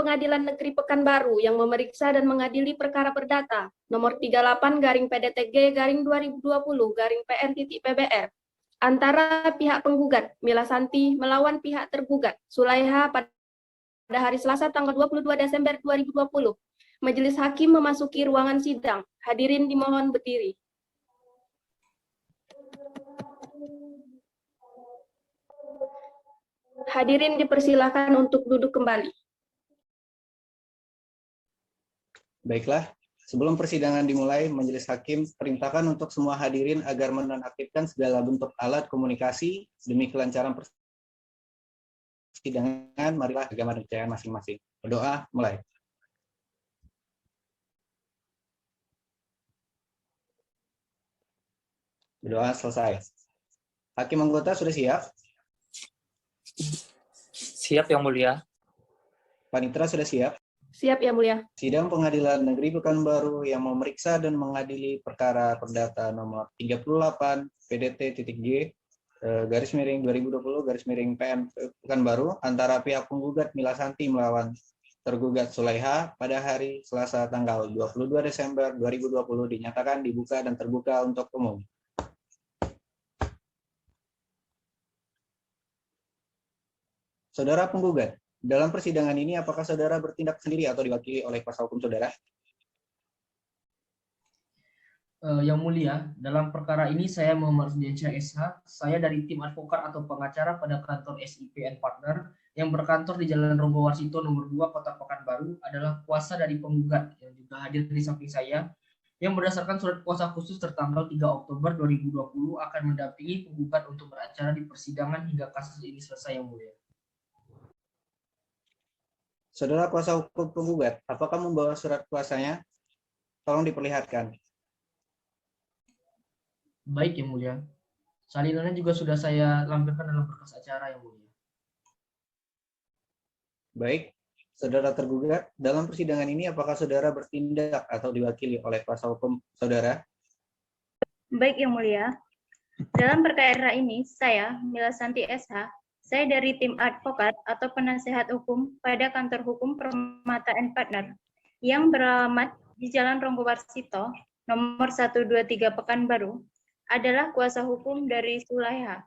Pengadilan Negeri Pekanbaru yang memeriksa dan mengadili perkara perdata nomor 38-PDTG-2020-PN.PBR antara pihak penggugat Mila Santi melawan pihak tergugat Sulaiha pada hari Selasa tanggal 22 Desember 2020. Majelis Hakim memasuki ruangan sidang. Hadirin dimohon berdiri. Hadirin dipersilakan untuk duduk kembali. Baiklah, sebelum persidangan dimulai, Majelis Hakim perintahkan untuk semua hadirin agar menonaktifkan segala bentuk alat komunikasi demi kelancaran persidangan. Marilah agama dan kepercayaan masing-masing. Berdoa, mulai. Berdoa selesai. Hakim anggota sudah siap? Siap, Yang Mulia. Panitera sudah siap? Siap, Yang Mulia. Sidang Pengadilan Negeri Pekanbaru yang memeriksa dan mengadili perkara perdata nomor 38 PDT-G garis miring 2020 garis miring PN Pekanbaru antara pihak penggugat Mila Santi melawan tergugat Sulaiha pada hari Selasa tanggal 22 Desember 2020 dinyatakan dibuka dan terbuka untuk umum. Saudara penggugat, dalam persidangan ini apakah saudara bertindak sendiri atau diwakili oleh kuasa hukum saudara? Yang Mulia, dalam perkara ini saya Muhammad Rudiansyah SH, saya dari tim advokat atau pengacara pada kantor SIP Partner yang berkantor di Jalan Ronggo Warsito nomor 2 Kota Pekanbaru adalah kuasa dari penggugat yang juga hadir di samping saya yang berdasarkan surat kuasa khusus tertanggal 3 Oktober 2020 akan mendampingi penggugat untuk beracara di persidangan hingga kasus ini selesai, Yang Mulia. Saudara kuasa hukum penggugat, apakah membawa surat kuasanya? Tolong diperlihatkan. Baik, Yang Mulia. Salinannya juga sudah saya lampirkan dalam berkas acara, Yang Mulia. Baik, saudara tergugat, dalam persidangan ini apakah saudara bertindak atau diwakili oleh kuasa hukum saudara? Baik, Yang Mulia. Dalam perkara ini, saya, Mila Santi SH, saya dari tim advokat atau penasehat hukum pada kantor hukum Permata & Partner yang beralamat di Jalan Ronggo Warsito nomor 123 Pekanbaru adalah kuasa hukum dari Sulaiha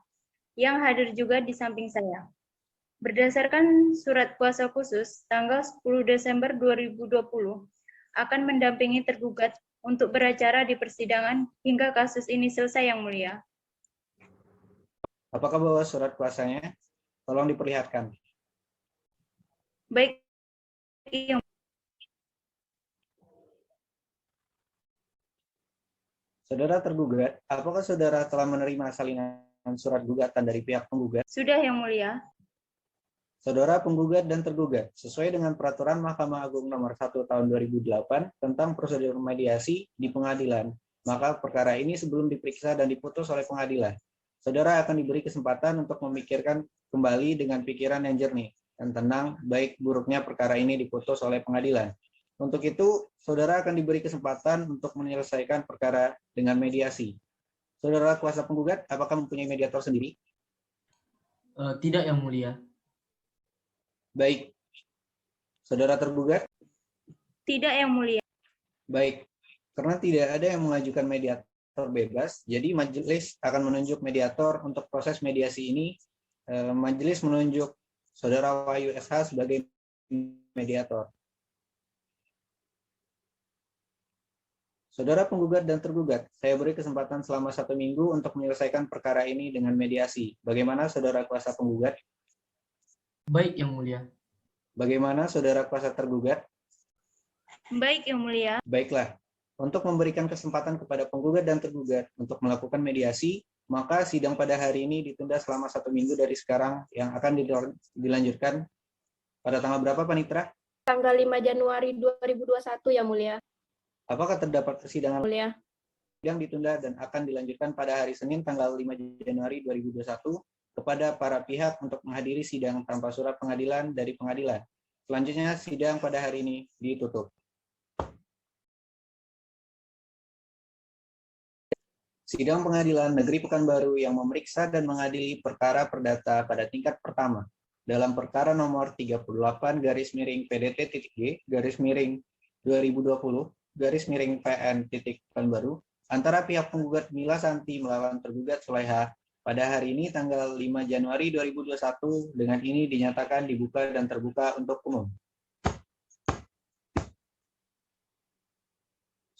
yang hadir juga di samping saya. Berdasarkan surat kuasa khusus tanggal 10 Desember 2020 akan mendampingi tergugat untuk beracara di persidangan hingga kasus ini selesai, Yang Mulia. Apakah bawa surat kuasanya? Tolong diperlihatkan. Baik, Yang Saudara tergugat, apakah saudara telah menerima salinan surat gugatan dari pihak penggugat? sudah, Yang Mulia. Saudara penggugat dan tergugat, sesuai dengan Peraturan Mahkamah Agung Nomor 1 Tahun 2008 tentang prosedur mediasi di pengadilan, maka perkara ini sebelum diperiksa dan diputus oleh pengadilan, saudara akan diberi kesempatan untuk memikirkan kembali dengan pikiran yang jernih dan tenang, baik buruknya perkara ini diputus oleh pengadilan. Untuk itu, saudara akan diberi kesempatan untuk menyelesaikan perkara dengan mediasi. Saudara kuasa penggugat, apakah mempunyai mediator sendiri? Tidak, Yang Mulia. Baik. Saudara tergugat? Tidak, Yang Mulia. Baik. Karena tidak ada yang mengajukan mediator bebas, jadi majelis akan menunjuk mediator untuk proses mediasi ini. Majelis menunjuk Saudara Wahyu SH sebagai mediator. Saudara penggugat dan tergugat, saya beri kesempatan selama 1 minggu untuk menyelesaikan perkara ini dengan mediasi. Bagaimana saudara kuasa penggugat? Baik, Yang Mulia. Bagaimana saudara kuasa tergugat? Baik, Yang Mulia. Baiklah, untuk memberikan kesempatan kepada penggugat dan tergugat untuk melakukan mediasi, maka sidang pada hari ini ditunda selama 1 minggu dari sekarang yang akan dilanjutkan pada tanggal berapa, Panitera? Tanggal 5 Januari 2021, Yang Mulia. Apakah terdapat persidangan Mulia. yang ditunda dan akan dilanjutkan pada hari Senin tanggal 5 Januari 2021 kepada para pihak untuk menghadiri sidang tanpa surat pengadilan dari pengadilan. Selanjutnya, sidang pada hari ini ditutup. Sidang Pengadilan Negeri Pekanbaru yang memeriksa dan mengadili perkara perdata pada tingkat pertama dalam perkara nomor 38 garis miring PDT.G garis miring 2020 garis miring PN titik Pekanbaru antara pihak penggugat Mila Santi melawan tergugat Sulaiha pada hari ini tanggal 5 Januari 2021 dengan ini dinyatakan dibuka dan terbuka untuk umum.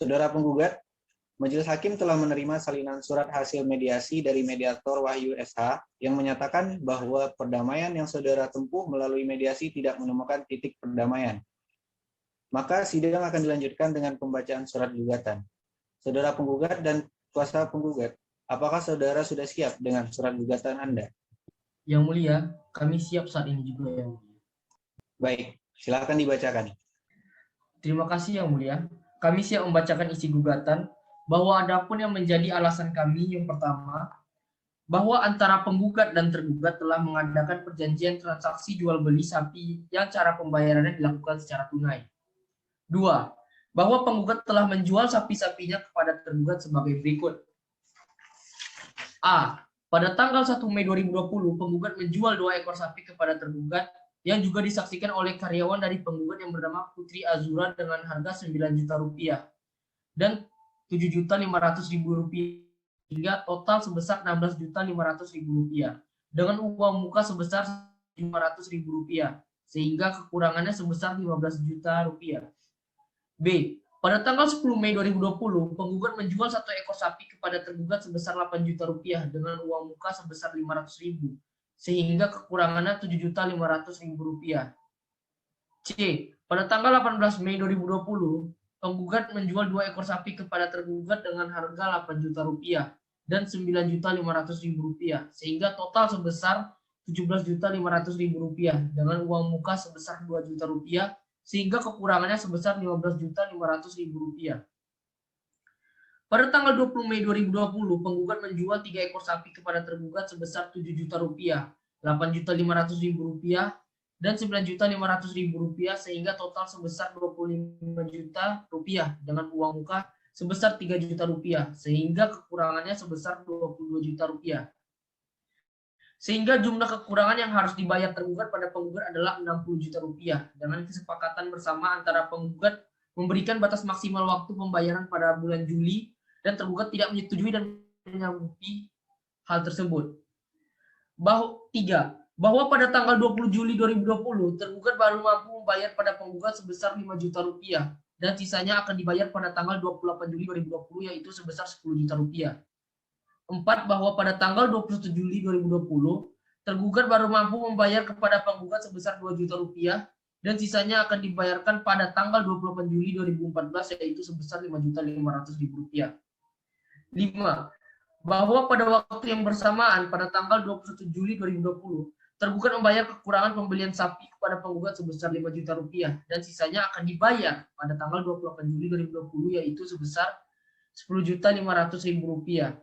Saudara penggugat, Majelis Hakim telah menerima salinan surat hasil mediasi dari mediator Wahyu SH yang menyatakan bahwa perdamaian yang saudara tempuh melalui mediasi tidak menemukan titik perdamaian. Maka sidang akan dilanjutkan dengan pembacaan surat gugatan. Saudara penggugat dan kuasa penggugat, apakah saudara sudah siap dengan surat gugatan Anda? Yang mulia, kami siap saat ini juga, Yang mulia. Baik, silakan dibacakan. Terima kasih, Yang mulia. Kami siap membacakan isi gugatan bahwa adapun yang menjadi alasan kami yang pertama, bahwa antara penggugat dan tergugat telah mengadakan perjanjian transaksi jual beli sapi yang cara pembayarannya dilakukan secara tunai. 2. Bahwa penggugat telah menjual sapi-sapinya kepada tergugat sebagai berikut. A. Pada tanggal 1 Mei 2020, penggugat menjual 2 ekor sapi kepada tergugat yang juga disaksikan oleh karyawan dari penggugat yang bernama Putri Azura dengan harga 9 juta rupiah dan 7.500.000 rupiah hingga total sebesar 16.500.000 rupiah dengan uang muka sebesar 500.000 rupiah sehingga kekurangannya sebesar 15 juta rupiah. B. Pada tanggal 10 Mei 2020, penggugat menjual 1 ekor sapi kepada tergugat sebesar 8 juta rupiah dengan uang muka sebesar 500.000 sehingga kekurangannya 7.500.000 rupiah. C. Pada tanggal 18 Mei 2020, penggugat menjual 2 ekor sapi kepada tergugat dengan harga 8 juta rupiah dan 9.500.000 rupiah sehingga total sebesar 17.500.000 rupiah dengan uang muka sebesar 2 juta rupiah sehingga kekurangannya sebesar 15.500.000 rupiah. Pada tanggal 20 Mei 2020, penggugat menjual 3 ekor sapi kepada tergugat sebesar 7 juta rupiah, 8.500.000 rupiah, dan 9.500.000 rupiah sehingga total sebesar 25 juta rupiah dengan uang muka sebesar 3 juta rupiah sehingga kekurangannya sebesar 22 juta rupiah. Sehingga jumlah kekurangan yang harus dibayar tergugat pada penggugat adalah 60 juta rupiah dengan kesepakatan bersama antara penggugat memberikan batas maksimal waktu pembayaran pada bulan Juli dan tergugat tidak menyetujui dan menyanggupi hal tersebut. 3. Bahwa pada tanggal 20 Juli 2020, tergugat baru mampu membayar pada penggugat sebesar 5 juta rupiah dan sisanya akan dibayar pada tanggal 28 Juli 2020 yaitu sebesar 10 juta rupiah. 4. Bahwa pada tanggal 21 Juli 2020, tergugat baru mampu membayar kepada penggugat sebesar 2 juta rupiah dan sisanya akan dibayarkan pada tanggal 28 Juli 2014 yaitu sebesar 5.500.000 rupiah. 5. Bahwa pada waktu yang bersamaan pada tanggal 21 Juli 2020, tergugat membayar kekurangan pembelian sapi kepada penggugat sebesar 5 juta rupiah dan sisanya akan dibayar pada tanggal 28 Juli 2020 yaitu sebesar 10.500.000 rupiah.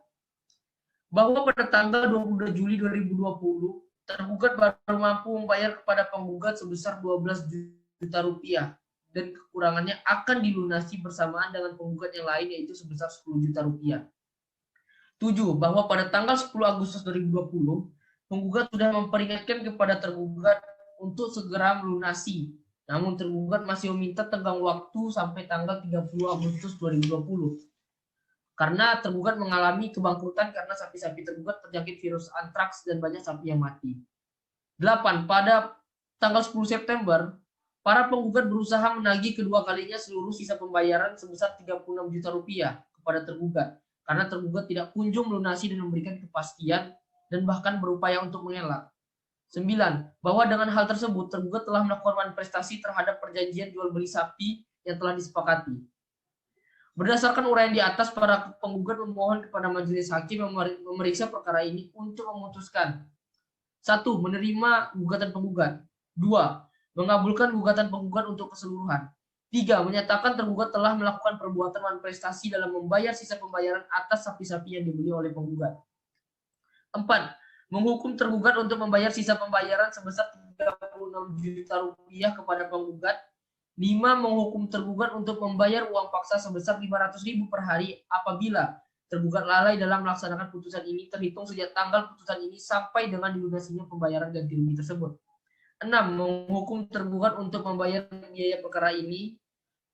Bahwa pada tanggal 22 Juli 2020, tergugat baru mampu membayar kepada penggugat sebesar 12 juta rupiah dan kekurangannya akan dilunasi bersamaan dengan penggugat yang lain yaitu sebesar 10 juta rupiah. 7. Bahwa pada tanggal 10 Agustus 2020, penggugat sudah memperingatkan kepada tergugat untuk segera melunasi. Namun tergugat masih meminta tenggang waktu sampai tanggal 30 Agustus 2020. Karena tergugat mengalami kebangkrutan karena sapi-sapi tergugat terjangkit virus antraks dan banyak sapi yang mati. 8. Pada tanggal 10 September, para penggugat berusaha menagih kedua kalinya seluruh sisa pembayaran sebesar 36 juta rupiah kepada tergugat. Karena tergugat tidak kunjung melunasi dan memberikan kepastian dan bahkan berupaya untuk mengelak. 9. Bahwa dengan hal tersebut, tergugat telah melakukan manifestasi terhadap perjanjian jual beli sapi yang telah disepakati. Berdasarkan uraian di atas, para penggugat memohon kepada majelis hakim yang memeriksa perkara ini untuk memutuskan 1. Menerima gugatan penggugat. 2. Mengabulkan gugatan penggugat untuk keseluruhan. 3. Menyatakan tergugat telah melakukan perbuatan manifestasi dalam membayar sisa pembayaran atas sapi-sapi yang dibeli oleh penggugat. 4. Menghukum tergugat untuk membayar sisa pembayaran sebesar 36 juta rupiah kepada penggugat. 5. Menghukum tergugat untuk membayar uang paksa sebesar 500.000 per hari apabila tergugat lalai dalam melaksanakan putusan ini terhitung sejak tanggal putusan ini sampai dengan dilunasinya pembayaran ganti rugi tersebut. 6. Menghukum tergugat untuk membayar biaya perkara ini.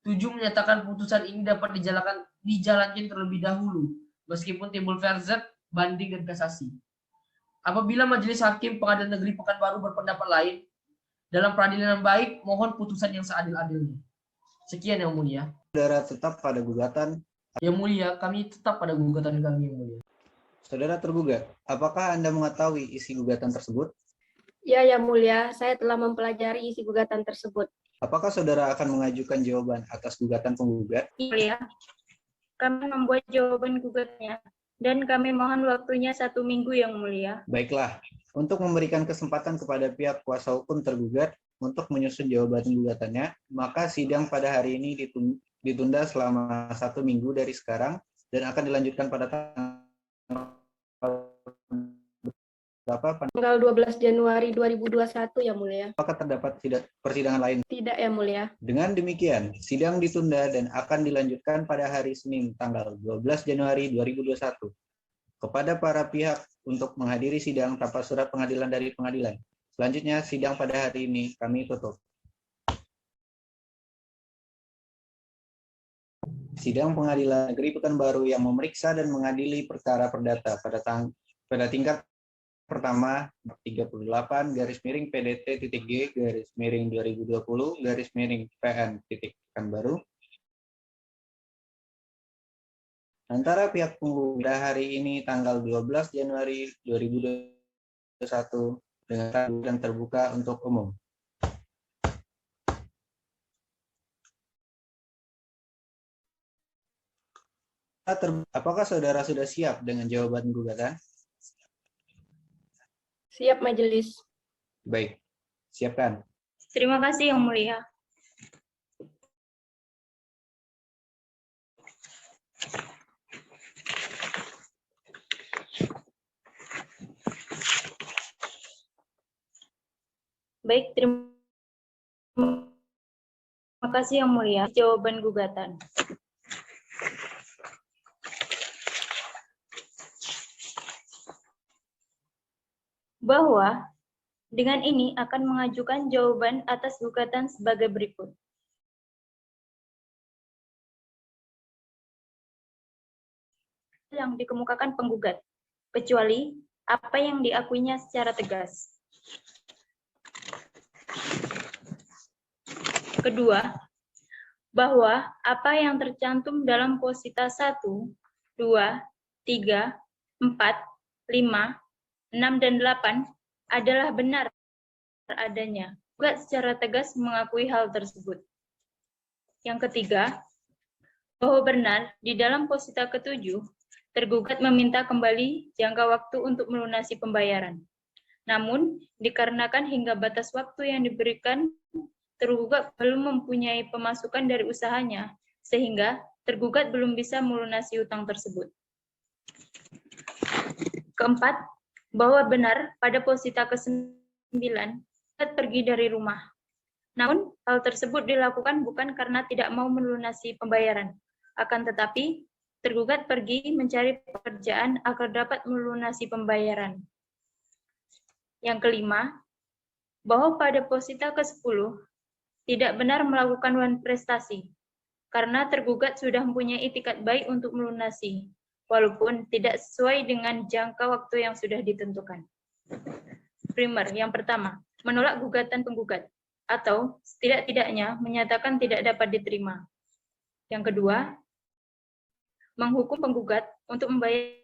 7. Menyatakan putusan ini dapat dijalankan terlebih dahulu, meskipun timbul verzet, banding, dan kasasi. Apabila Majelis Hakim Pengadilan Negeri Pekanbaru berpendapat lain, dalam peradilan yang baik, mohon putusan yang seadil-adilnya. Sekian Yang Mulia. Saudara tetap pada gugatan. Yang Mulia, kami tetap pada gugatan kami, Yang Mulia. Saudara tergugat, apakah Anda mengetahui isi gugatan tersebut? Ya, Yang Mulia, saya telah mempelajari isi gugatan tersebut. Apakah saudara akan mengajukan jawaban atas gugatan penggugat? Yang Mulia, kami membuat jawaban gugatnya dan kami mohon waktunya 1 minggu, Yang Mulia. Baiklah, untuk memberikan kesempatan kepada pihak kuasa hukum tergugat untuk menyusun jawaban gugatannya, maka sidang pada hari ini ditunda selama 1 minggu dari sekarang dan akan dilanjutkan pada Tanggal 12 Januari 2021, Yang Mulia. apakah terdapat persidangan lain? Tidak, Yang Mulia. Dengan demikian, sidang ditunda dan akan dilanjutkan pada hari Senin tanggal 12 Januari 2021. Kepada para pihak untuk menghadiri sidang tanpa surat pengadilan dari pengadilan. Selanjutnya, sidang pada hari ini kami tutup. Sidang Pengadilan Negeri Pekanbaru yang memeriksa dan mengadili perkara perdata pada tingkat pertama 38 PDT.G _2020 PN Pekanbaru antara pihak penggugat hari ini tanggal 12 Januari 2021 dengan dan terbuka untuk umum. Apakah saudara sudah siap dengan jawaban gugatan? Siap, Majelis. Baik, siapkan. Terima kasih, Yang Mulia. Baik, terima kasih Yang Mulia. Jawaban gugatan. Bahwa dengan ini akan mengajukan jawaban atas gugatan sebagai berikut. Yang dikemukakan penggugat, kecuali apa yang diakuinya secara tegas. Kedua, bahwa apa yang tercantum dalam posita 1, 2, 3, 4, 5, 6, dan 8 adalah benar adanya. Gugat secara tegas mengakui hal tersebut. Yang ketiga, bahwa benar di dalam posita ke-7, tergugat meminta kembali jangka waktu untuk melunasi pembayaran. Namun, dikarenakan hingga batas waktu yang diberikan, tergugat belum mempunyai pemasukan dari usahanya, sehingga tergugat belum bisa melunasi utang tersebut. Keempat, bahwa benar pada posita ke-9, tergugat pergi dari rumah. Namun, hal tersebut dilakukan bukan karena tidak mau melunasi pembayaran, akan tetapi tergugat pergi mencari pekerjaan agar dapat melunasi pembayaran. Yang kelima, bahwa pada posita ke-10 tidak benar melakukan wan prestasi, karena tergugat sudah mempunyai itikat baik untuk melunasi, walaupun tidak sesuai dengan jangka waktu yang sudah ditentukan. Primer, yang pertama, menolak gugatan penggugat, atau setidak-tidaknya menyatakan tidak dapat diterima. Yang kedua, menghukum penggugat untuk membayar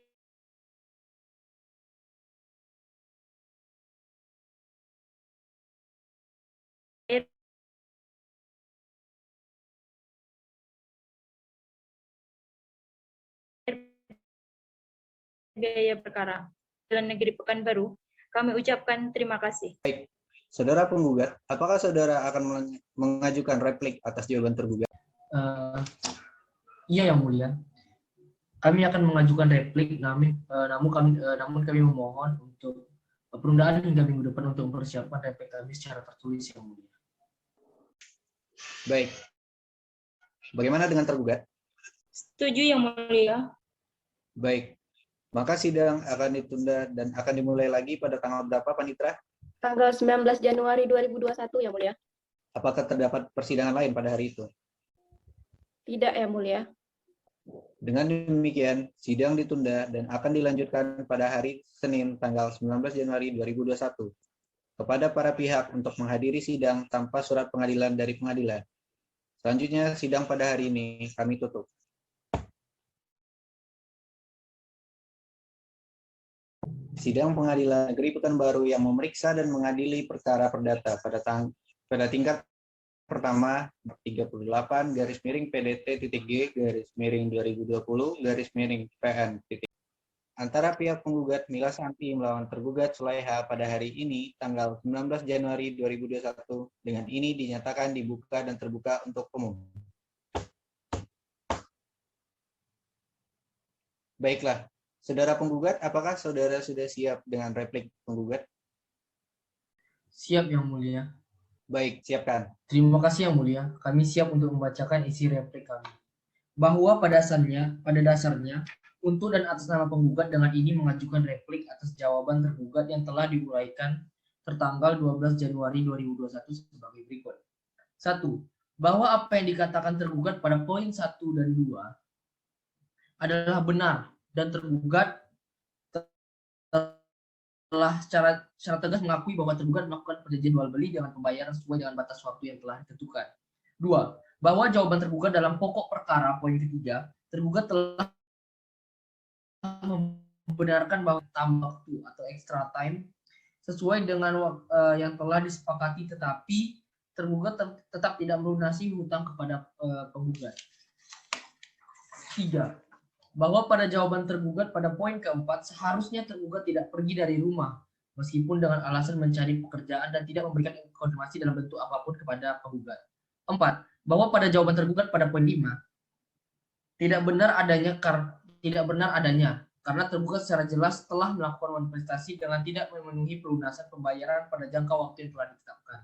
biaya perkara. Pengadilan Negeri Pekanbaru, kami ucapkan terima kasih. Saudara penggugat, apakah saudara akan mengajukan replik atas jawaban tergugat? Iya Yang Mulia. Kami akan mengajukan replik, namun kami memohon untuk penundaan hingga minggu depan untuk mempersiapkan replik kami secara tertulis, Yang Mulia. Baik. Bagaimana dengan tergugat? Setuju, Yang Mulia. Baik. Maka sidang akan ditunda dan akan dimulai lagi pada tanggal berapa, Panitra? Tanggal 19 Januari 2021 yang mulia. Apakah terdapat persidangan lain pada hari itu? Tidak yang mulia. Dengan demikian, sidang ditunda dan akan dilanjutkan pada hari Senin tanggal 19 Januari 2021 kepada para pihak untuk menghadiri sidang tanpa surat pengadilan dari pengadilan. Selanjutnya, sidang pada hari ini kami tutup. Sidang Pengadilan Negeri Pekanbaru yang memeriksa dan mengadili perkara perdata pada tingkat pertama 38 garis miring PDT.G garis miring 2020 garis miring PN. Antara pihak penggugat Mila Santi melawan tergugat Sulaiha pada hari ini tanggal 19 Januari 2021 dengan ini dinyatakan dibuka dan terbuka untuk umum. Baiklah, saudara penggugat, apakah saudara sudah siap dengan replik penggugat? Siap yang mulia. Baik, siapkan. Terima kasih yang mulia. Kami siap untuk membacakan isi replik kami. Bahwa pada dasarnya, untuk dan atas nama penggugat dengan ini mengajukan replik atas jawaban tergugat yang telah diuraikan tertanggal 12 Januari 2021 sebagai berikut. 1. Bahwa apa yang dikatakan tergugat pada poin 1 dan 2 adalah benar dan tergugat telah secara tegas mengakui bahwa tergugat melakukan perjanjian jual beli dengan pembayaran sesuai dengan batas waktu yang telah ditentukan. 2. Bahwa jawaban tergugat dalam pokok perkara poin ketiga, tergugat telah membenarkan bahwa tambah waktu atau extra time sesuai dengan yang telah disepakati, tetapi tergugat tetap tidak melunasi hutang kepada penggugat. 3. Bahwa pada jawaban tergugat pada poin keempat seharusnya tergugat tidak pergi dari rumah meskipun dengan alasan mencari pekerjaan dan tidak memberikan konfirmasi dalam bentuk apapun kepada penggugat. 4. Bahwa pada jawaban tergugat pada poin 5 tidak benar adanya karena tergugat secara jelas telah melakukan manifestasi dengan tidak memenuhi pelunasan pembayaran pada jangka waktu yang telah ditetapkan.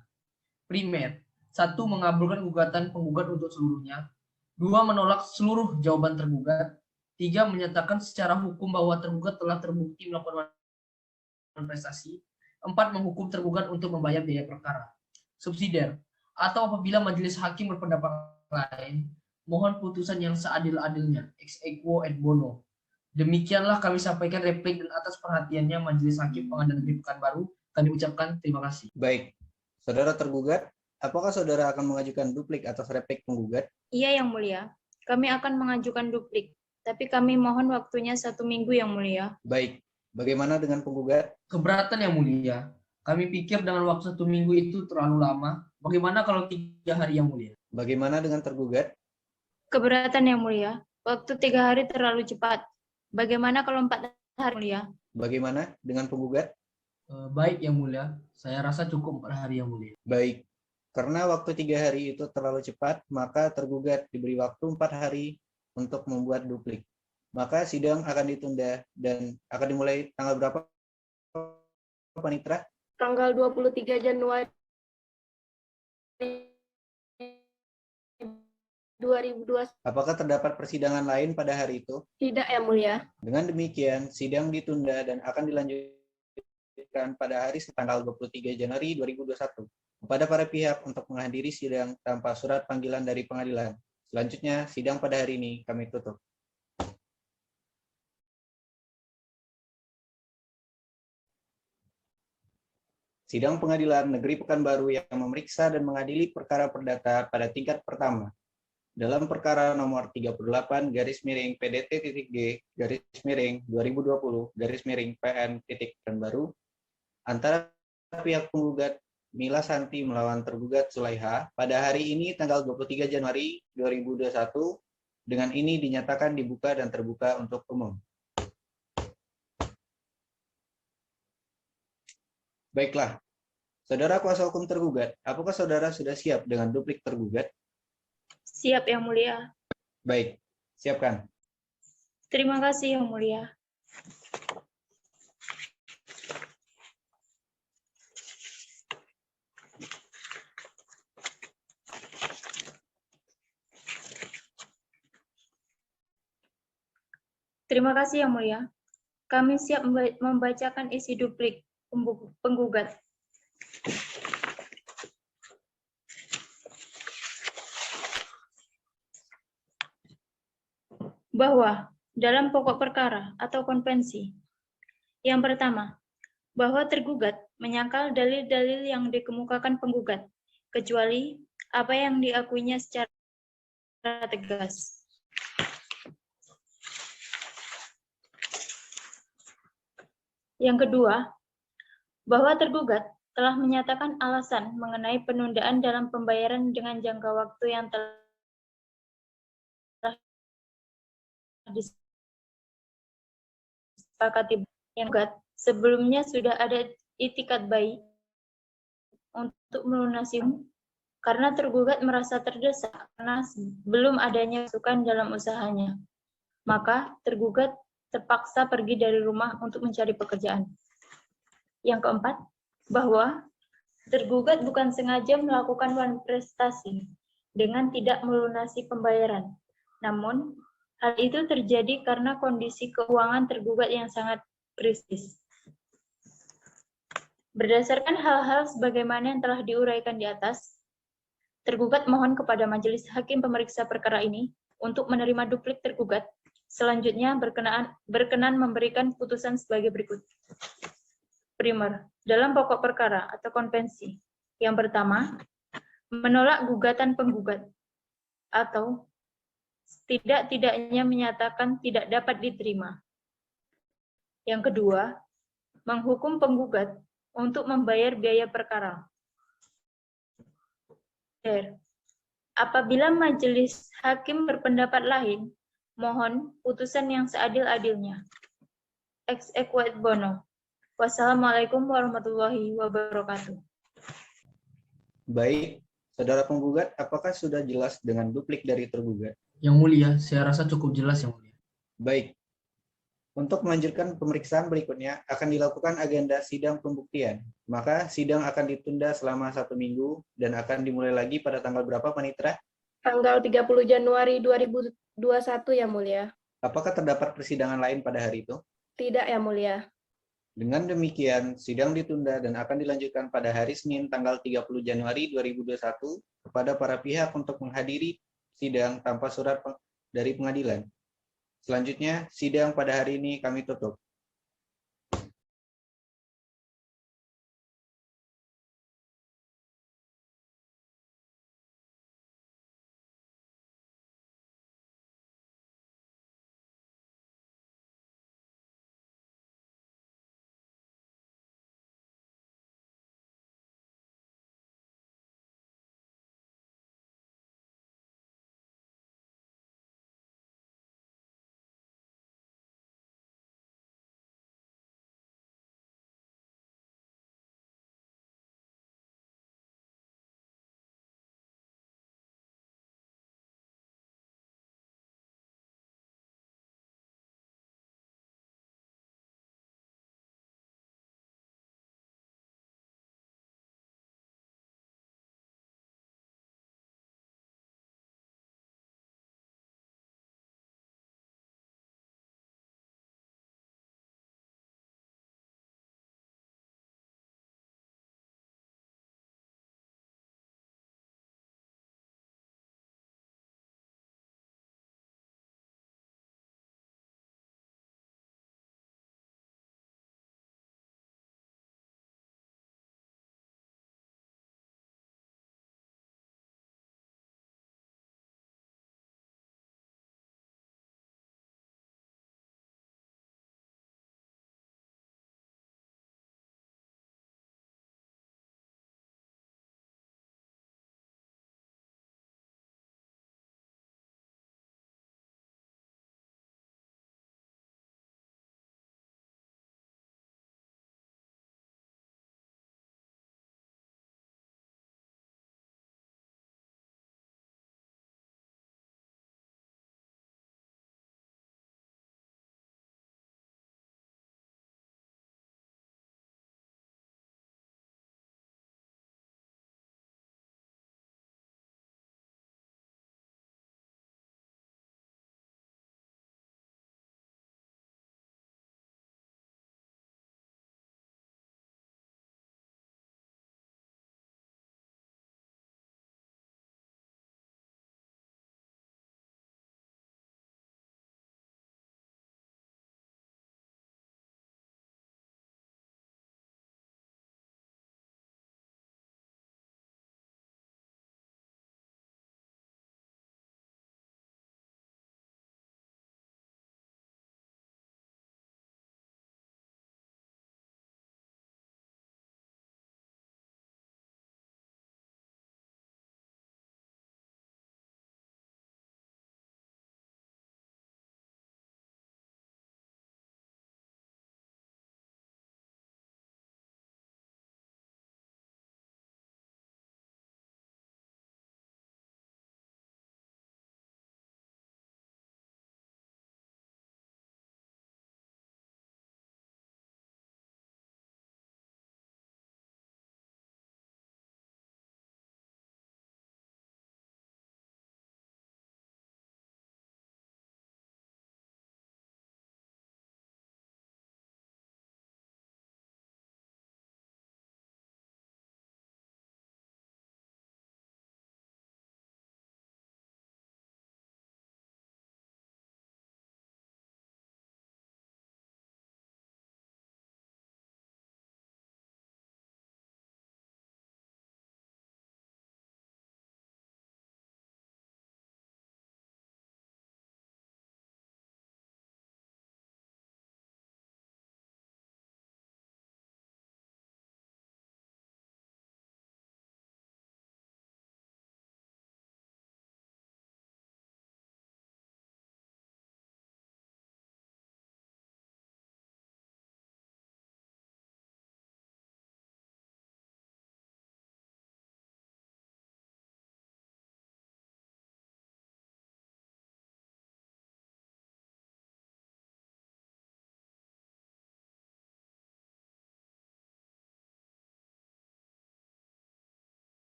Primer, 1. Mengabulkan gugatan penggugat untuk seluruhnya. 2. Menolak seluruh jawaban tergugat. 3. Menyatakan secara hukum bahwa tergugat telah terbukti melakukan manifestasi. 4. Menghukum tergugat untuk membayar biaya perkara. Subsidiar, atau apabila majelis hakim berpendapat lain, mohon putusan yang seadil-adilnya, ex aequo et bono. Demikianlah kami sampaikan replik dan atas perhatiannya Majelis Hakim Pengadilan Negeri Pekanbaru, kami ucapkan terima kasih. Baik, saudara tergugat, apakah saudara akan mengajukan duplik atas replik penggugat? Iya yang mulia. Kami akan mengajukan duplik, tapi kami mohon waktunya 1 minggu yang mulia. Baik, bagaimana dengan penggugat? Keberatan yang mulia. Kami pikir dengan waktu 1 minggu itu terlalu lama. Bagaimana kalau 3 hari yang mulia? Bagaimana dengan tergugat? Keberatan yang mulia. Waktu 3 hari terlalu cepat. Bagaimana kalau 4 hari mulia? Bagaimana dengan penggugat? Baik yang mulia. Saya rasa cukup 4 hari yang mulia. Baik, karena waktu 3 hari itu terlalu cepat, maka tergugat diberi waktu 4 hari untuk membuat duplik. Maka sidang akan ditunda dan akan dimulai tanggal berapa, Panitra? Tanggal 23 Januari 2021. Apakah terdapat persidangan lain pada hari itu? Tidak yang mulia. Dengan demikian, sidang ditunda dan akan dilanjutkan pada hari tanggal 23 Januari 2021 kepada para pihak untuk menghadiri sidang tanpa surat panggilan dari pengadilan. Selanjutnya, sidang pada hari ini kami tutup. Sidang Pengadilan Negeri Pekanbaru yang memeriksa dan mengadili perkara perdata pada tingkat pertama dalam perkara nomor 38 garis miring PDT.G garis miring 2020 garis miring PN Pekanbaru antara pihak penggugat Mila Santi melawan tergugat Sulaiha pada hari ini tanggal 23 Januari 2021 dengan ini dinyatakan dibuka dan terbuka untuk umum. Baiklah, saudara kuasa hukum tergugat, apakah saudara sudah siap dengan duplik tergugat? Siap yang mulia. Baik, siapkan. Terima kasih yang mulia. Terima kasih yang mulia. Kami siap membacakan isi duplik penggugat. bahwa dalam pokok perkara atau konvensi, yang pertama, bahwa tergugat menyangkal dalil-dalil yang dikemukakan penggugat, kecuali apa yang diakuinya secara tegas. Yang kedua, bahwa tergugat telah menyatakan alasan mengenai penundaan dalam pembayaran dengan jangka waktu yang telah disepakati. Yang kedua, sebelumnya sudah ada itikat baik untuk melunasi karena tergugat merasa terdesak karena belum adanya masukan dalam usahanya. Maka tergugat terpaksa pergi dari rumah untuk mencari pekerjaan. Yang keempat, bahwa tergugat bukan sengaja melakukan prestasi dengan tidak melunasi pembayaran. Namun, hal itu terjadi karena kondisi keuangan tergugat yang sangat kritis. Berdasarkan hal-hal sebagaimana yang telah diuraikan di atas, tergugat mohon kepada majelis hakim pemeriksa perkara ini untuk menerima duplik tergugat. Selanjutnya berkenan memberikan putusan sebagai berikut. Primer, dalam pokok perkara atau konvensi. Yang pertama, menolak gugatan penggugat atau tidak-tidaknya menyatakan tidak dapat diterima. Yang kedua, menghukum penggugat untuk membayar biaya perkara. Apabila majelis hakim berpendapat lain, mohon putusan yang seadil-adilnya. Ex equat bono. Wassalamualaikum warahmatullahi wabarakatuh. Baik, saudara penggugat, apakah sudah jelas dengan duplik dari tergugat? Yang mulia, saya rasa cukup jelas yang mulia. Baik, untuk melanjutkan pemeriksaan berikutnya akan dilakukan agenda sidang pembuktian. Maka sidang akan ditunda selama 1 minggu dan akan dimulai lagi pada tanggal berapa, Panitra? Tanggal 30 Januari 2021, Yang Mulia. Apakah terdapat persidangan lain pada hari itu? Tidak, Yang Mulia. Dengan demikian, sidang ditunda dan akan dilanjutkan pada hari Senin tanggal 30 Januari 2021 kepada para pihak untuk menghadiri sidang tanpa surat dari pengadilan. Selanjutnya, sidang pada hari ini kami tutup.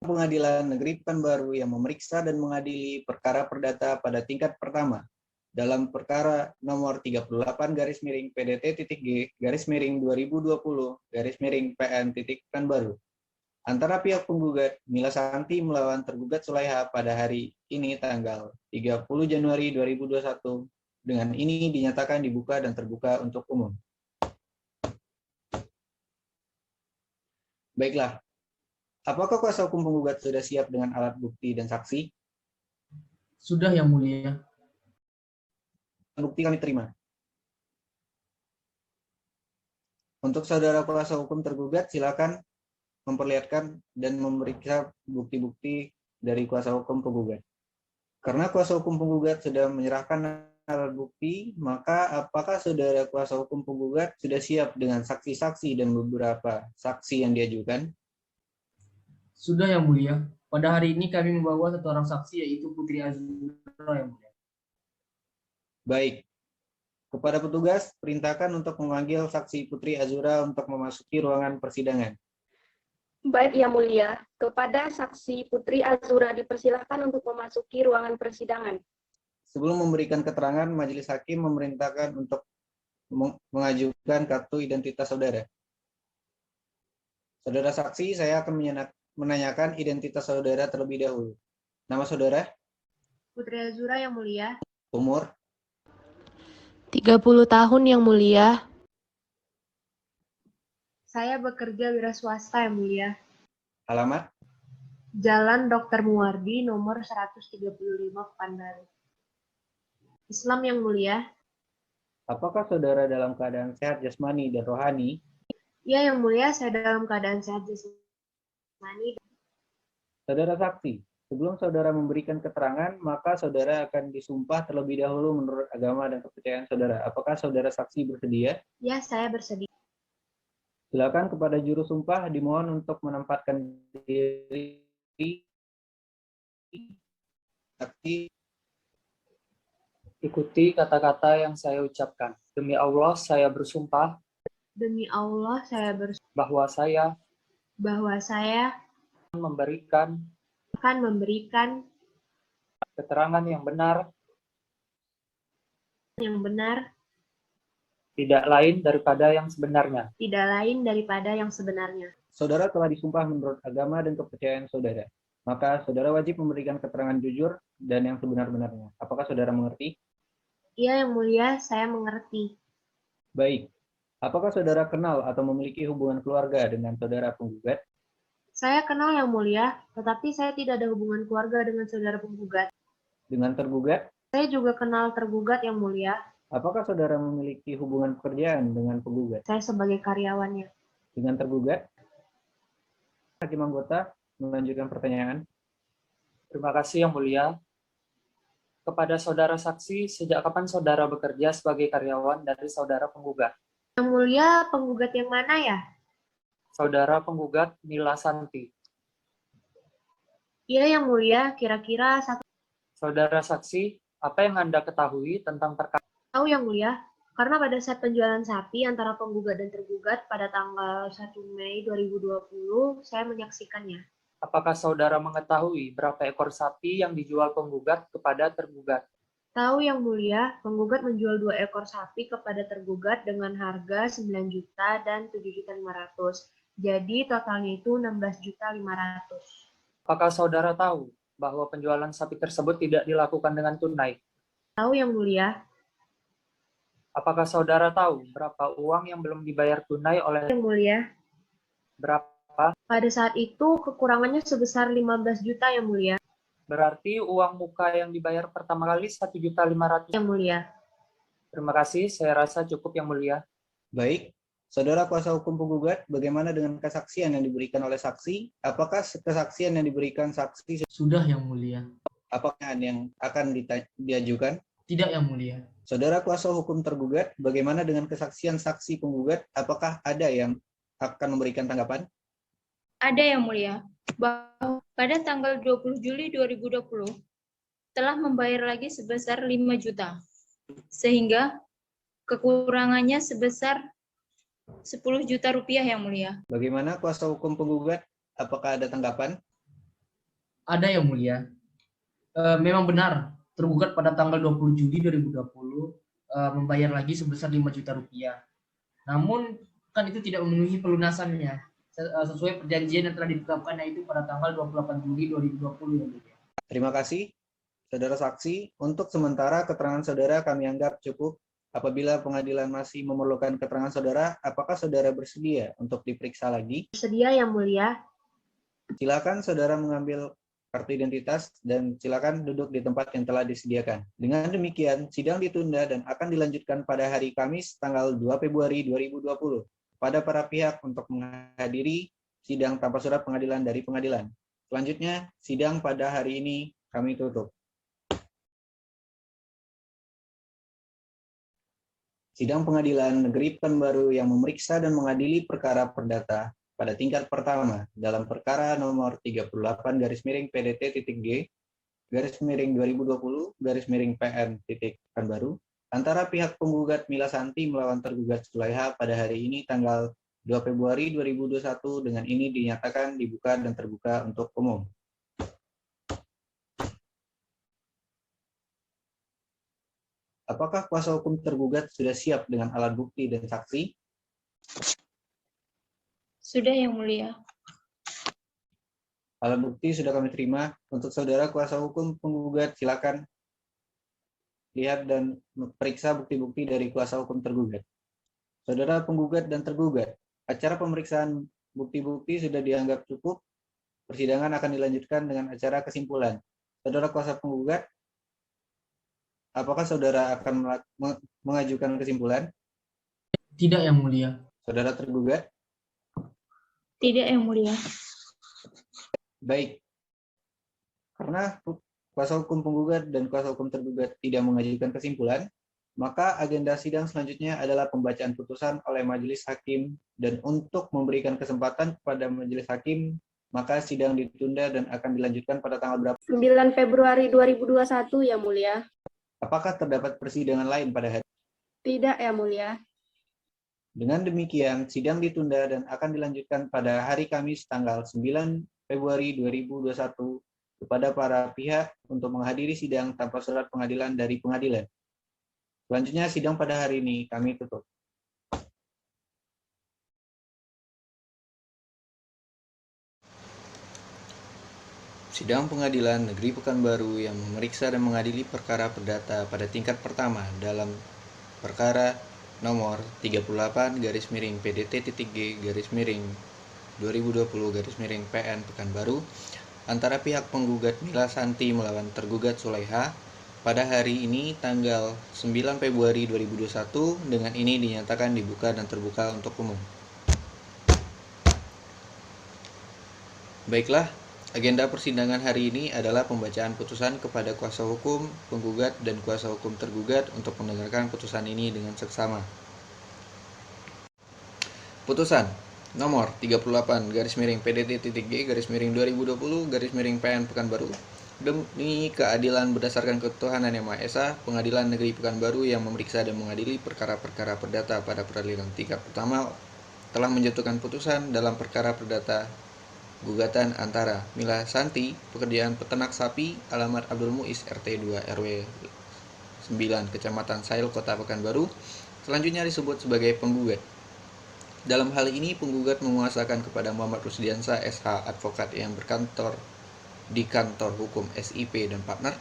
Pengadilan Negeri Pekanbaru yang memeriksa dan mengadili perkara perdata pada tingkat pertama dalam perkara nomor 38-PDT-G-2020-PN-Pekanbaru antara pihak penggugat Mila Santi melawan tergugat Sulaiha pada hari ini tanggal 30 Januari 2021. Dengan ini dinyatakan dibuka dan terbuka untuk umum. Baiklah, apakah kuasa hukum penggugat sudah siap dengan alat bukti dan saksi? Sudah Yang Mulia. Bukti kami terima. Untuk saudara kuasa hukum tergugat, silakan memperlihatkan dan memeriksa bukti-bukti dari kuasa hukum penggugat. Karena kuasa hukum penggugat sudah menyerahkan alat bukti, maka apakah saudara kuasa hukum penggugat sudah siap dengan saksi-saksi dan beberapa saksi yang diajukan? Sudah Yang Mulia. Pada hari ini kami membawa satu orang saksi yaitu Putri Azura Yang Mulia. Baik. Kepada petugas, perintahkan untuk memanggil saksi Putri Azura untuk memasuki ruangan persidangan. Baik Yang Mulia, kepada saksi Putri Azura dipersilahkan untuk memasuki ruangan persidangan. Sebelum memberikan keterangan, majelis hakim memerintahkan untuk mengajukan kartu identitas saudara. Saudara saksi, saya akan menanyakan identitas saudara terlebih dahulu. Nama saudara? Putri Azura Yang Mulia. Umur? 30 tahun Yang Mulia. Saya bekerja wira swasta Yang Mulia. Alamat? Jalan Dr. Muwardi nomor 135 Pekanbaru. Islam Yang Mulia. Apakah saudara dalam keadaan sehat jasmani dan rohani? Ya Yang Mulia, saya dalam keadaan sehat jasmani. Saudara saksi, sebelum saudara memberikan keterangan, maka saudara akan disumpah terlebih dahulu menurut agama dan kepercayaan saudara. Apakah saudara saksi bersedia? Ya, saya bersedia. Silakan kepada juru sumpah dimohon untuk menempatkan diri saksi. Ikuti kata-kata yang saya ucapkan. Demi Allah, saya bersumpah Demi Allah, saya bahwa saya bahwa saya memberikan akan memberikan keterangan yang benar, tidak lain daripada yang sebenarnya. tidak lain daripada yang sebenarnya. Saudara telah disumpah menurut agama dan kepercayaan saudara. Maka saudara wajib memberikan keterangan jujur dan yang sebenar-benarnya. Apakah saudara mengerti? Iya Yang Mulia, saya mengerti. Baik. Apakah saudara kenal atau memiliki hubungan keluarga dengan saudara penggugat? Saya kenal Yang Mulia, tetapi saya tidak ada hubungan keluarga dengan saudara penggugat. Dengan tergugat? Saya juga kenal tergugat Yang Mulia. Apakah saudara memiliki hubungan pekerjaan dengan penggugat? Saya sebagai karyawannya. Dengan tergugat? Hakim anggota melanjutkan pertanyaan. Terima kasih Yang Mulia. Kepada saudara saksi, sejak kapan saudara bekerja sebagai karyawan dari saudara penggugat? Yang Mulia, penggugat yang mana ya? Saudara penggugat Mila Santi. Iya Yang Mulia, kira-kira satu Saudara saksi, apa yang Anda ketahui tentang perkara? tahu Yang Mulia, karena pada saat penjualan sapi antara penggugat dan tergugat pada tanggal 1 Mei 2020, saya menyaksikannya. Apakah saudara mengetahui berapa ekor sapi yang dijual penggugat kepada tergugat? Tahu Yang Mulia, penggugat menjual 2 ekor sapi kepada tergugat dengan harga 9 juta dan 7.500.000. Jadi totalnya itu 16.500.000. Apakah saudara tahu bahwa penjualan sapi tersebut tidak dilakukan dengan tunai? Tahu Yang Mulia. Apakah saudara tahu berapa uang yang belum dibayar tunai oleh Yang Mulia, berapa? pada saat itu kekurangannya sebesar 15 juta Yang Mulia. Berarti uang muka yang dibayar pertama kali 1.500.000. Yang Mulia. Terima kasih, saya rasa cukup Yang Mulia. Baik. Saudara kuasa hukum penggugat, bagaimana dengan kesaksian yang diberikan oleh saksi? Apakah kesaksian yang diberikan saksi Sudah Yang Mulia. apakah yang akan diajukan? Tidak Yang Mulia. Saudara kuasa hukum tergugat, bagaimana dengan kesaksian saksi penggugat? Apakah ada yang akan memberikan tanggapan? Ada Yang Mulia, bahwa pada tanggal 20 Juli 2020 telah membayar lagi sebesar 5 juta, sehingga kekurangannya sebesar 10 juta rupiah Yang Mulia. Bagaimana kuasa hukum penggugat? Apakah ada tanggapan? Ada yang mulia. Memang benar, tergugat pada tanggal 20 Juli 2020 membayar lagi sebesar 5 juta rupiah. Namun kan itu tidak memenuhi pelunasannya sesuai perjanjian yang telah ditetapkan, yaitu pada tanggal 28 Juli 2020 yang mulia. Terima kasih, saudara saksi. Untuk sementara keterangan saudara kami anggap cukup. Apabila pengadilan masih memerlukan keterangan saudara, apakah saudara bersedia untuk diperiksa lagi? Bersedia yang mulia. Silakan saudara mengambil kartu identitas dan silakan duduk di tempat yang telah disediakan. Dengan demikian, sidang ditunda dan akan dilanjutkan pada hari Kamis tanggal 2 Februari 2020 pada para pihak untuk menghadiri sidang tanpa surat pengadilan dari pengadilan. Selanjutnya, sidang pada hari ini kami tutup. Sidang Pengadilan Negeri Pekanbaru yang memeriksa dan mengadili perkara perdata pada tingkat pertama dalam perkara nomor 38/PDT.G /2020/PN Pekanbaru antara pihak penggugat Mila Santi melawan tergugat Sulaiha pada hari ini tanggal 2 Februari 2021 dengan ini dinyatakan dibuka dan terbuka untuk umum. Apakah kuasa hukum tergugat sudah siap dengan alat bukti dan saksi? Sudah yang mulia. Alat bukti sudah kami terima. Untuk saudara kuasa hukum penggugat, silakan lihat dan periksa bukti-bukti dari kuasa hukum tergugat. Saudara penggugat dan tergugat, acara pemeriksaan bukti-bukti sudah dianggap cukup. Persidangan akan dilanjutkan dengan acara kesimpulan. Saudara kuasa penggugat, apakah saudara akan mengajukan kesimpulan? Tidak yang mulia. Saudara tergugat? Tidak yang mulia. Baik. Karena kuasa hukum penggugat dan kuasa hukum tergugat tidak mengajukan kesimpulan, maka agenda sidang selanjutnya adalah pembacaan putusan oleh majelis hakim, dan untuk memberikan kesempatan kepada majelis hakim, maka sidang ditunda dan akan dilanjutkan pada tanggal berapa? 9 Februari 2021 yang mulia. Apakah terdapat persidangan lain pada hari? Tidak yang mulia. Dengan demikian, sidang ditunda dan akan dilanjutkan pada hari Kamis tanggal 9 Februari 2021 kepada para pihak untuk menghadiri sidang tanpa surat pengadilan dari pengadilan. Selanjutnya, sidang pada hari ini kami tutup. Sidang Pengadilan Negeri Pekanbaru yang memeriksa dan mengadili perkara perdata pada tingkat pertama dalam perkara nomor 38/PDT.G /2020/PN Pekanbaru antara pihak penggugat Mila Santi melawan tergugat Sulaiha pada hari ini tanggal 9 Februari 2021 dengan ini dinyatakan dibuka dan terbuka untuk umum. Baiklah, agenda persidangan hari ini adalah pembacaan putusan kepada kuasa hukum penggugat dan kuasa hukum tergugat untuk mendengarkan putusan ini dengan seksama. Putusan nomor 38/PDT.G /2020/PN Pekanbaru. Demi keadilan berdasarkan ketuhanan Yang Maha Esa, Pengadilan Negeri Pekanbaru yang memeriksa dan mengadili perkara-perkara perdata pada peradilan tingkat pertama telah menjatuhkan putusan dalam perkara perdata gugatan antara Mila Santi, pekerjaan peternak sapi, alamat Abdul Muiz, RT 2 RW 9, Kecamatan Sail, Kota Pekanbaru, selanjutnya disebut sebagai penggugat. Dalam hal ini, penggugat menguasakan kepada Muhammad Rusdiansa, SH, advokat yang berkantor di kantor hukum SIP dan partner,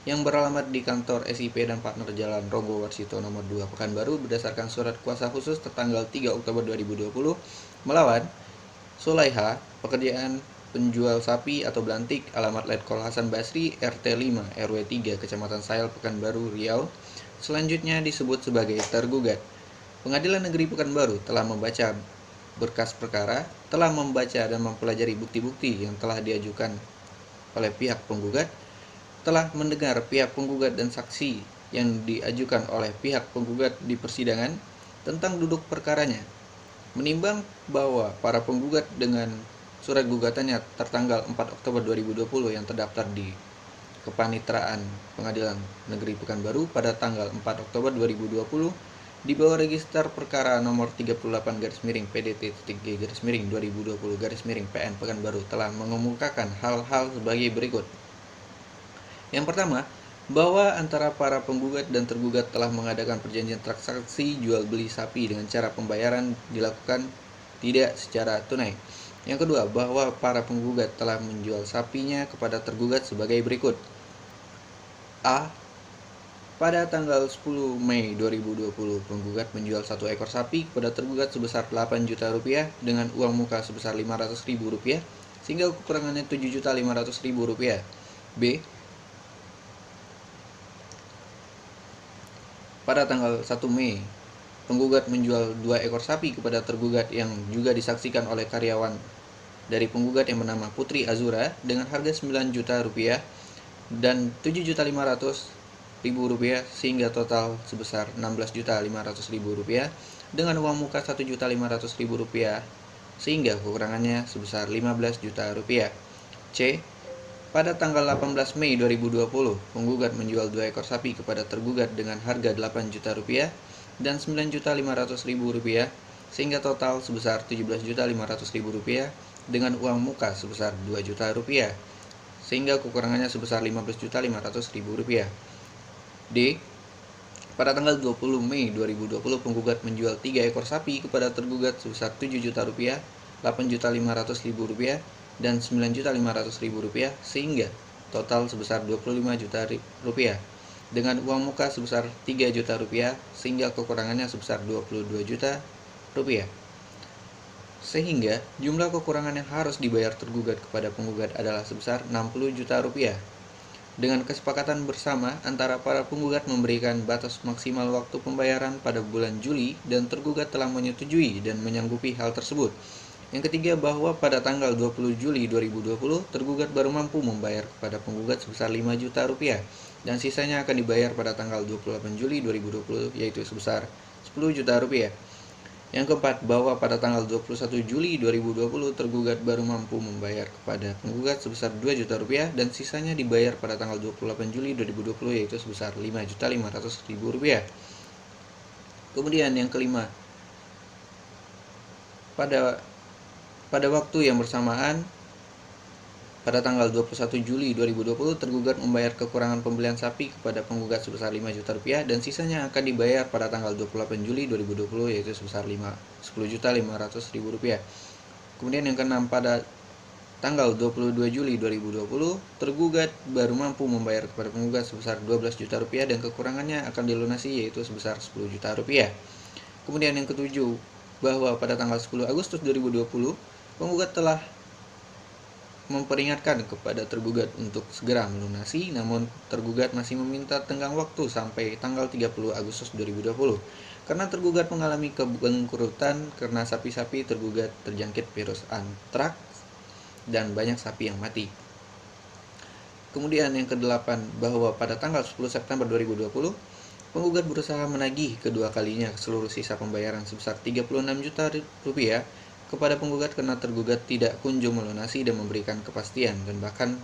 yang beralamat di kantor SIP dan partner Jalan Ronggo Warsito nomor 2 Pekanbaru berdasarkan surat kuasa khusus tertanggal 3 Oktober 2020 melawan Sulaiha, pekerjaan penjual sapi atau belantik, alamat Letkol Hasan Basri, RT 5 RW 3 Kecamatan Sail, Pekanbaru, Riau, selanjutnya disebut sebagai tergugat. Pengadilan Negeri Pekanbaru telah membaca berkas perkara, telah membaca dan mempelajari bukti-bukti yang telah diajukan oleh pihak penggugat, telah mendengar pihak penggugat dan saksi yang diajukan oleh pihak penggugat di persidangan tentang duduk perkaranya, menimbang bahwa para penggugat dengan surat gugatannya tertanggal 4 Oktober 2020 yang terdaftar di Kepanitraan Pengadilan Negeri Pekanbaru pada tanggal 4 Oktober 2020 Di bawah register perkara nomor 38-PDT-G-2020-PN Pekanbaru telah mengemukakan hal-hal sebagai berikut. Yang pertama, bahwa antara para penggugat dan tergugat telah mengadakan perjanjian transaksi jual beli sapi dengan cara pembayaran dilakukan tidak secara tunai. Yang kedua, bahwa para penggugat telah menjual sapinya kepada tergugat sebagai berikut. A. Pada tanggal 10 Mei 2020, penggugat menjual 1 ekor sapi kepada tergugat sebesar 8 juta rupiah dengan uang muka sebesar 500.000 rupiah, sehingga kekurangannya 7.500.000 rupiah. B. Pada tanggal 1 Mei, penggugat menjual 2 ekor sapi kepada tergugat yang juga disaksikan oleh karyawan dari penggugat yang bernama Putri Azura dengan harga 9 juta rupiah dan 7.500.000 rupiah, sehingga total sebesar 16.500.000 rupiah dengan uang muka 1.500.000 rupiah, sehingga kekurangannya sebesar 15 juta rupiah. C. Pada tanggal 18 Mei 2020, penggugat menjual 2 ekor sapi kepada tergugat dengan harga 8 juta rupiah dan 9.500.000 rupiah, sehingga total sebesar 17.500.000 rupiah dengan uang muka sebesar 2 juta rupiah, sehingga kekurangannya sebesar 15.500.000 rupiah. D. Pada tanggal 20 Mei 2020, penggugat menjual 3 ekor sapi kepada tergugat sebesar 7 juta rupiah, 8.500.000 rupiah, dan 9.500.000 rupiah, sehingga total sebesar 25 juta rupiah dengan uang muka sebesar 3 juta rupiah, sehingga kekurangannya sebesar 22 juta rupiah. Sehingga jumlah kekurangan yang harus dibayar tergugat kepada penggugat adalah sebesar 60 juta rupiah. Dengan kesepakatan bersama antara para penggugat memberikan batas maksimal waktu pembayaran pada bulan Juli dan tergugat telah menyetujui dan menyanggupi hal tersebut. Yang ketiga, bahwa pada tanggal 20 Juli 2020 tergugat baru mampu membayar kepada penggugat sebesar 5 juta rupiah dan sisanya akan dibayar pada tanggal 28 Juli 2020 yaitu sebesar 10 juta rupiah. Yang keempat, bahwa pada tanggal 21 Juli 2020 tergugat baru mampu membayar kepada penggugat sebesar 2 juta rupiah dan sisanya dibayar pada tanggal 28 Juli 2020 yaitu sebesar 5.500.000 rupiah. Kemudian yang kelima, pada waktu yang bersamaan pada tanggal 21 Juli 2020 tergugat membayar kekurangan pembelian sapi kepada penggugat sebesar 5 juta rupiah dan sisanya akan dibayar pada tanggal 28 Juli 2020 yaitu sebesar 10.500.000 rupiah. Kemudian yang keenam, pada tanggal 22 Juli 2020 tergugat baru mampu membayar kepada penggugat sebesar 12 juta rupiah dan kekurangannya akan dilunasi yaitu sebesar 10 juta rupiah. Kemudian yang ketujuh, bahwa pada tanggal 10 Agustus 2020 penggugat telah memperingatkan kepada tergugat untuk segera melunasi, namun tergugat masih meminta tenggang waktu sampai tanggal 30 Agustus 2020 karena tergugat mengalami kebangkrutan karena sapi-sapi tergugat terjangkit virus antraks dan banyak sapi yang mati. Kemudian yang kedelapan, bahwa pada tanggal 10 September 2020 penggugat berusaha menagih kedua kalinya seluruh sisa pembayaran sebesar 36 juta rupiah kepada penggugat karena tergugat tidak kunjung melunasi dan memberikan kepastian dan bahkan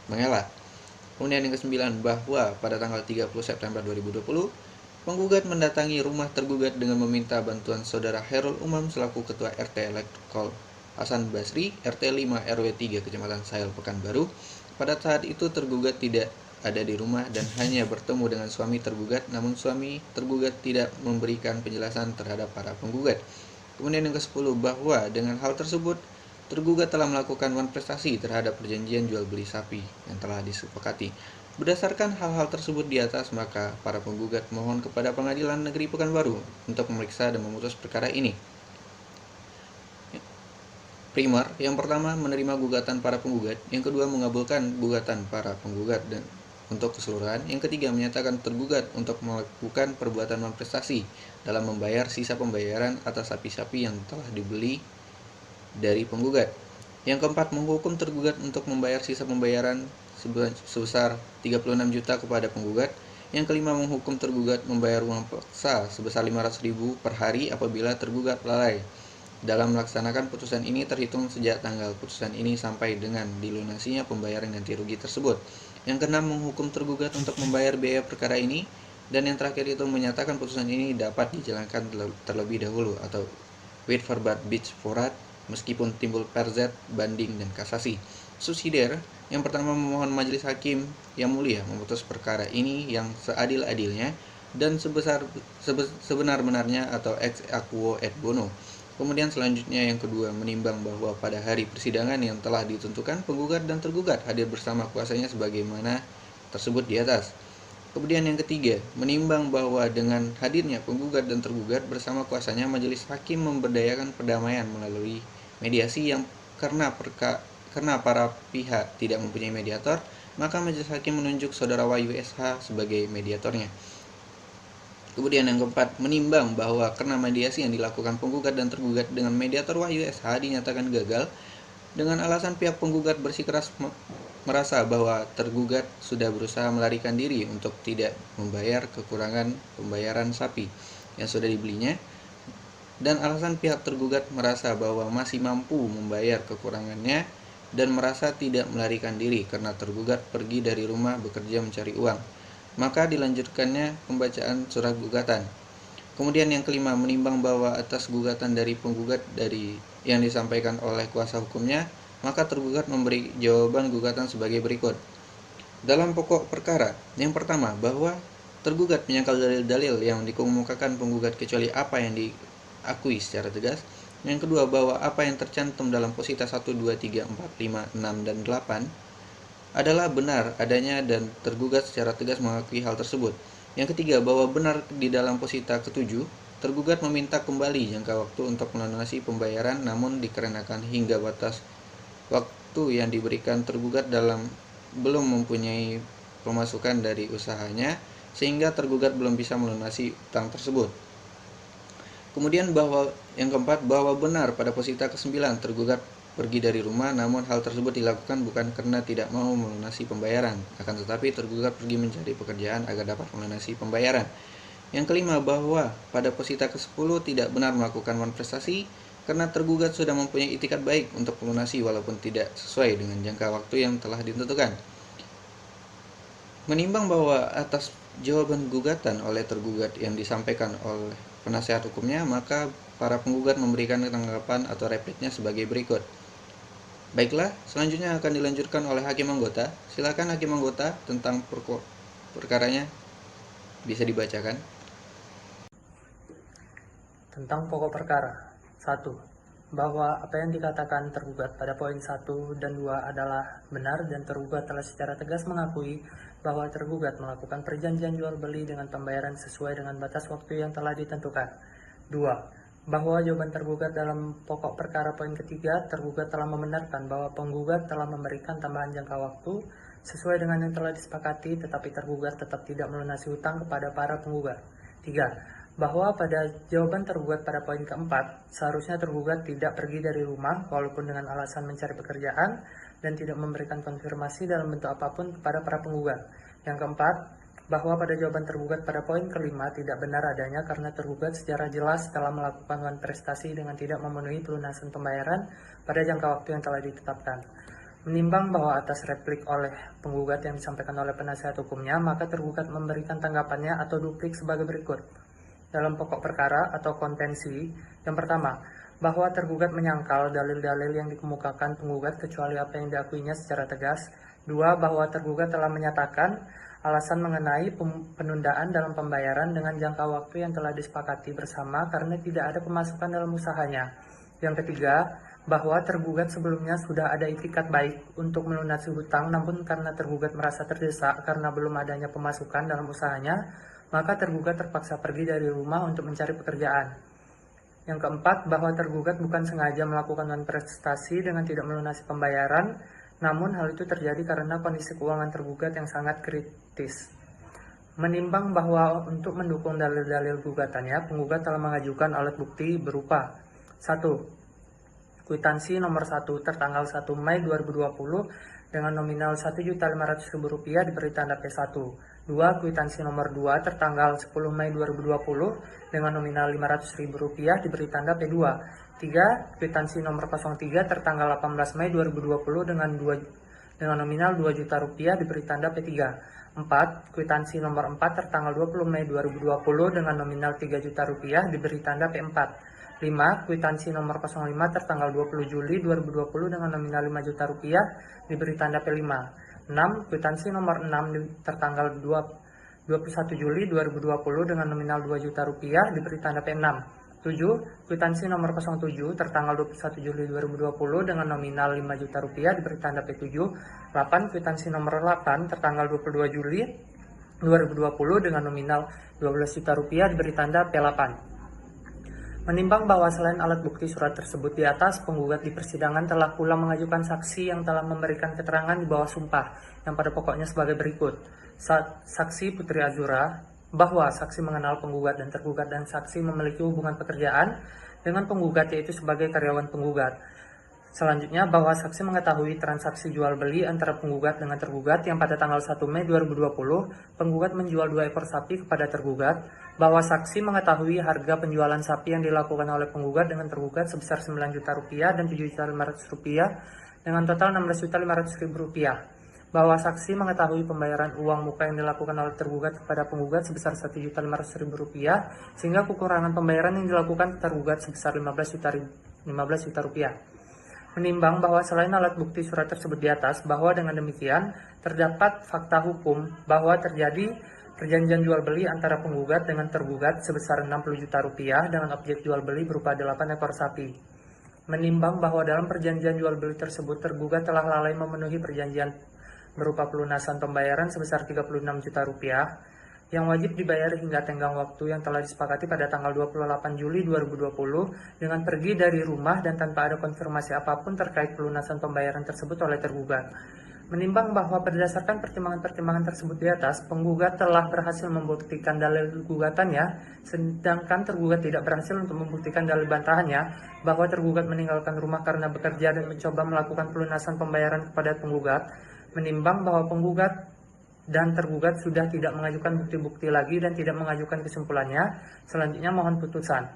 mengelak. Kemudian yang kesembilan, bahwa pada tanggal 30 September 2020 penggugat mendatangi rumah tergugat dengan meminta bantuan saudara Herul Umam selaku ketua RT Letkol Hasan Basri, RT 5 RW 3 Kecamatan Sahel Pekanbaru. Pada saat itu tergugat tidak ada di rumah dan hanya bertemu dengan suami tergugat, namun suami tergugat tidak memberikan penjelasan terhadap para penggugat. Kemudian yang ke-10, bahwa dengan hal tersebut tergugat telah melakukan manifestasi terhadap perjanjian jual beli sapi yang telah disepakati. Berdasarkan hal-hal tersebut di atas, maka para penggugat mohon kepada Pengadilan Negeri Pekanbaru untuk memeriksa dan memutus perkara ini. Primer, yang pertama menerima gugatan para penggugat, yang kedua mengabulkan gugatan para penggugat dan untuk keseluruhan, yang ketiga menyatakan tergugat untuk melakukan perbuatan manifestasi dalam membayar sisa pembayaran atas sapi-sapi yang telah dibeli dari penggugat. Yang keempat, menghukum tergugat untuk membayar sisa pembayaran sebesar 36 juta kepada penggugat. Yang kelima, menghukum tergugat membayar uang paksa sebesar 500.000 per hari apabila tergugat lalai dalam melaksanakan putusan ini terhitung sejak tanggal putusan ini sampai dengan dilunasinya pembayaran ganti rugi tersebut. Yang keenam, menghukum tergugat untuk membayar biaya perkara ini Dan yang terakhir itu menyatakan putusan ini dapat dijalankan terlebih dahulu atau wait for but beach forat meskipun timbul perzet, banding, dan kasasi. Subsidiar, yang pertama memohon majelis hakim yang mulia memutus perkara ini yang seadil-adilnya dan sebenar-benarnya atau ex aequo et bono. Kemudian selanjutnya yang kedua menimbang bahwa pada hari persidangan yang telah ditentukan penggugat dan tergugat hadir bersama kuasanya sebagaimana tersebut di atas. Kemudian yang ketiga, menimbang bahwa dengan hadirnya penggugat dan tergugat bersama kuasanya, majelis hakim memberdayakan perdamaian melalui mediasi yang karena para pihak tidak mempunyai mediator, maka majelis hakim menunjuk saudara Wahyu SH sebagai mediatornya. Kemudian yang keempat, menimbang bahwa karena mediasi yang dilakukan penggugat dan tergugat dengan mediator Wahyu SH dinyatakan gagal, dengan alasan pihak penggugat bersikeras merasa bahwa tergugat sudah berusaha melarikan diri untuk tidak membayar kekurangan pembayaran sapi yang sudah dibelinya, dan alasan pihak tergugat merasa bahwa masih mampu membayar kekurangannya dan merasa tidak melarikan diri karena tergugat pergi dari rumah bekerja mencari uang, maka dilanjutkannya pembacaan surat gugatan. Kemudian yang kelima, menimbang bahwa atas gugatan dari penggugat yang disampaikan oleh kuasa hukumnya, maka tergugat memberi jawaban gugatan sebagai berikut. Dalam pokok perkara, yang pertama, bahwa tergugat menyangkal dalil-dalil yang dikemukakan penggugat kecuali apa yang diakui secara tegas. Yang kedua, bahwa apa yang tercantum dalam posita 1, 2, 3, 4, 5, 6, dan 8 adalah benar adanya dan tergugat secara tegas mengakui hal tersebut. Yang ketiga, bahwa benar di dalam posita ke-7, tergugat meminta kembali jangka waktu untuk melunasi pembayaran, namun dikarenakan hingga batas waktu yang diberikan tergugat belum mempunyai pemasukan dari usahanya, sehingga tergugat belum bisa melunasi utang tersebut. Kemudian yang keempat, bahwa benar pada posita ke-9 tergugat pergi dari rumah, namun hal tersebut dilakukan bukan karena tidak mau melunasi pembayaran, akan tetapi tergugat pergi mencari pekerjaan agar dapat melunasi pembayaran. Yang kelima, bahwa pada posita ke-10 tidak benar melakukan manifestasi karena tergugat sudah mempunyai itikat baik untuk melunasi walaupun tidak sesuai dengan jangka waktu yang telah ditentukan. Menimbang bahwa atas jawaban gugatan oleh tergugat yang disampaikan oleh penasehat hukumnya, maka para penggugat memberikan tanggapan atau repliknya sebagai berikut. Baiklah, selanjutnya akan dilanjutkan oleh hakim anggota. Silakan hakim anggota tentang perkaranya bisa dibacakan. Tentang pokok perkara. 1. Bahwa apa yang dikatakan tergugat pada poin 1 dan 2 adalah benar dan tergugat telah secara tegas mengakui bahwa tergugat melakukan perjanjian jual beli dengan pembayaran sesuai dengan batas waktu yang telah ditentukan. 2. Bahwa jawaban tergugat dalam pokok perkara poin ketiga, tergugat telah membenarkan bahwa penggugat telah memberikan tambahan jangka waktu sesuai dengan yang telah disepakati, tetapi tergugat tetap tidak melunasi hutang kepada para penggugat. 3. Bahwa pada jawaban tergugat pada poin keempat, seharusnya tergugat tidak pergi dari rumah walaupun dengan alasan mencari pekerjaan dan tidak memberikan konfirmasi dalam bentuk apapun kepada para penggugat. Yang keempat, bahwa pada jawaban tergugat pada poin kelima tidak benar adanya karena tergugat secara jelas telah melakukan prestasi dengan tidak memenuhi pelunasan pembayaran pada jangka waktu yang telah ditetapkan. Menimbang bahwa atas replik oleh penggugat yang disampaikan oleh penasihat hukumnya, maka tergugat memberikan tanggapannya atau duplik sebagai berikut. Dalam pokok perkara atau kontensi, yang pertama, bahwa tergugat menyangkal dalil-dalil yang dikemukakan penggugat kecuali apa yang diakuinya secara tegas. 2. Bahwa tergugat telah menyatakan alasan mengenai penundaan dalam pembayaran dengan jangka waktu yang telah disepakati bersama karena tidak ada pemasukan dalam usahanya. Yang ketiga, bahwa tergugat sebelumnya sudah ada itikat baik untuk melunasi hutang, namun karena tergugat merasa terdesak karena belum adanya pemasukan dalam usahanya, maka tergugat terpaksa pergi dari rumah untuk mencari pekerjaan. Yang keempat, bahwa tergugat bukan sengaja melakukan non-prestasi dengan tidak melunasi pembayaran, namun hal itu terjadi karena kondisi keuangan tergugat yang sangat kritis. Menimbang bahwa untuk mendukung dalil-dalil gugatannya, penggugat telah mengajukan alat bukti berupa 1. Kwitansi nomor 1 tertanggal 1 Mei 2020 dengan nominal Rp1.500.000 diberi tanda P1. 2. Kwitansi nomor 2 tertanggal 10 Mei 2020 dengan nominal Rp500.000 diberi tanda P2. 3. Kwitansi nomor 03 tertanggal 18 Mei 2020 dengan nominal Rp2 juta diberi tanda P3. 4. 4. Kwitansi nomor 4 tertanggal 20 Mei 2020 dengan nominal Rp3.000.000 diberi tanda P4. 5. Kwitansi nomor 05 tertanggal 20 Juli 2020 dengan nominal Rp5.000.000 diberi tanda P5. 6. Kwitansi nomor 6 tertanggal 21 Juli 2020 dengan nominal Rp2.000.000 diberi tanda P6. 7. Kwitansi nomor 07 tertanggal 21 Juli 2020 dengan nominal Rp5.000.000 diberi tanda P7. 8. Kwitansi nomor 8 tertanggal 22 Juli 2020 dengan nominal Rp12.000.000 diberi tanda P8. Menimbang bahwa selain alat bukti surat tersebut di atas, penggugat di persidangan telah pula mengajukan saksi yang telah memberikan keterangan di bawah sumpah yang pada pokoknya sebagai berikut. Saksi Putri Azura, bahwa saksi mengenal penggugat dan tergugat dan saksi memiliki hubungan pekerjaan dengan penggugat yaitu sebagai karyawan penggugat. Selanjutnya, bahwa saksi mengetahui transaksi jual beli antara penggugat dengan tergugat yang pada tanggal 1 Mei 2020 penggugat menjual 2 ekor sapi kepada tergugat, bahwa saksi mengetahui harga penjualan sapi yang dilakukan oleh penggugat dengan tergugat sebesar Rp9 juta dan Rp7.500.000 dengan total Rp16.500.000, bahwa saksi mengetahui pembayaran uang muka yang dilakukan oleh tergugat kepada penggugat sebesar Rp1.500.000 sehingga kekurangan pembayaran yang dilakukan tergugat sebesar Rp15 juta. Menimbang bahwa selain alat bukti surat tersebut di atas, bahwa dengan demikian terdapat fakta hukum bahwa terjadi perjanjian jual beli antara penggugat dengan tergugat sebesar Rp60 juta dengan objek jual beli berupa 8 ekor sapi. Menimbang bahwa dalam perjanjian jual beli tersebut tergugat telah lalai memenuhi perjanjian berupa pelunasan pembayaran sebesar Rp36 juta yang wajib dibayar hingga tenggang waktu yang telah disepakati pada tanggal 28 Juli 2020 dengan pergi dari rumah dan tanpa ada konfirmasi apapun terkait pelunasan pembayaran tersebut oleh tergugat. Menimbang bahwa berdasarkan pertimbangan-pertimbangan tersebut di atas, penggugat telah berhasil membuktikan dalil gugatannya, sedangkan tergugat tidak berhasil untuk membuktikan dalil bantahannya bahwa tergugat meninggalkan rumah karena bekerja dan mencoba melakukan pelunasan pembayaran kepada penggugat. Menimbang bahwa penggugat dan tergugat sudah tidak mengajukan bukti-bukti lagi dan tidak mengajukan kesimpulannya, selanjutnya mohon putusan.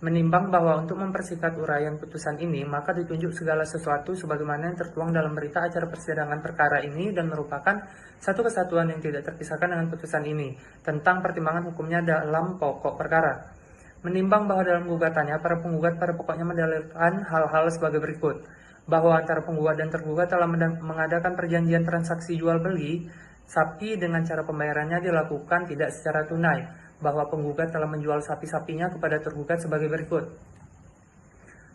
Menimbang bahwa untuk mempersingkat uraian putusan ini, maka ditunjuk segala sesuatu sebagaimana yang tertuang dalam berita acara persidangan perkara ini dan merupakan satu kesatuan yang tidak terpisahkan dengan putusan ini, tentang pertimbangan hukumnya dalam pokok perkara. Menimbang bahwa dalam gugatannya, para penggugat pada pokoknya mendalilkan hal-hal sebagai berikut, bahwa antara penggugat dan tergugat telah mengadakan perjanjian transaksi jual beli sapi dengan cara pembayarannya dilakukan tidak secara tunai, bahwa penggugat telah menjual sapi-sapinya kepada tergugat sebagai berikut.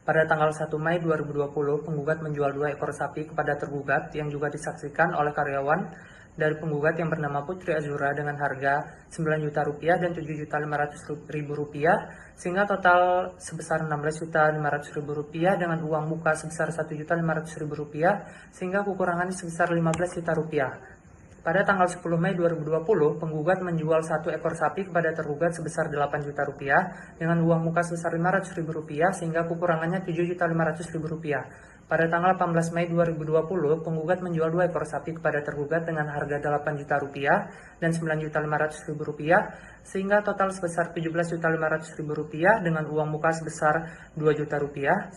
Pada tanggal 1 Mei 2020, penggugat menjual 2 ekor sapi kepada tergugat yang juga disaksikan oleh karyawan dari penggugat yang bernama Putri Azura dengan harga Rp9 juta dan Rp7.500.000 sehingga total sebesar Rp16.500.000 dengan uang muka sebesar Rp1.500.000 sehingga kekurangannya sebesar Rp15 juta. Pada tanggal 10 Mei 2020, penggugat menjual 1 ekor sapi kepada tergugat sebesar Rp8 juta dengan uang muka sebesar Rp500.000 sehingga kekurangannya Rp7.500.000. Pada tanggal 18 Mei 2020, penggugat menjual 2 ekor sapi kepada tergugat dengan harga Rp8 juta dan Rp9.500.000 sehingga total sebesar Rp17.500.000 dengan uang muka sebesar Rp2 juta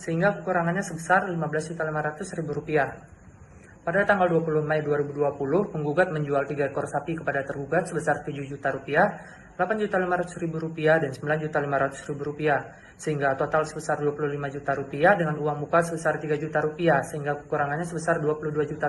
sehingga kekurangannya sebesar Rp15.500.000. Pada tanggal 20 Mei 2020, penggugat menjual 3 ekor sapi kepada tergugat sebesar Rp7 juta, Rp8.500.000 dan Rp9.500.000 sehingga total sebesar Rp25 juta dengan uang muka sebesar Rp3 juta sehingga kekurangannya sebesar Rp22 juta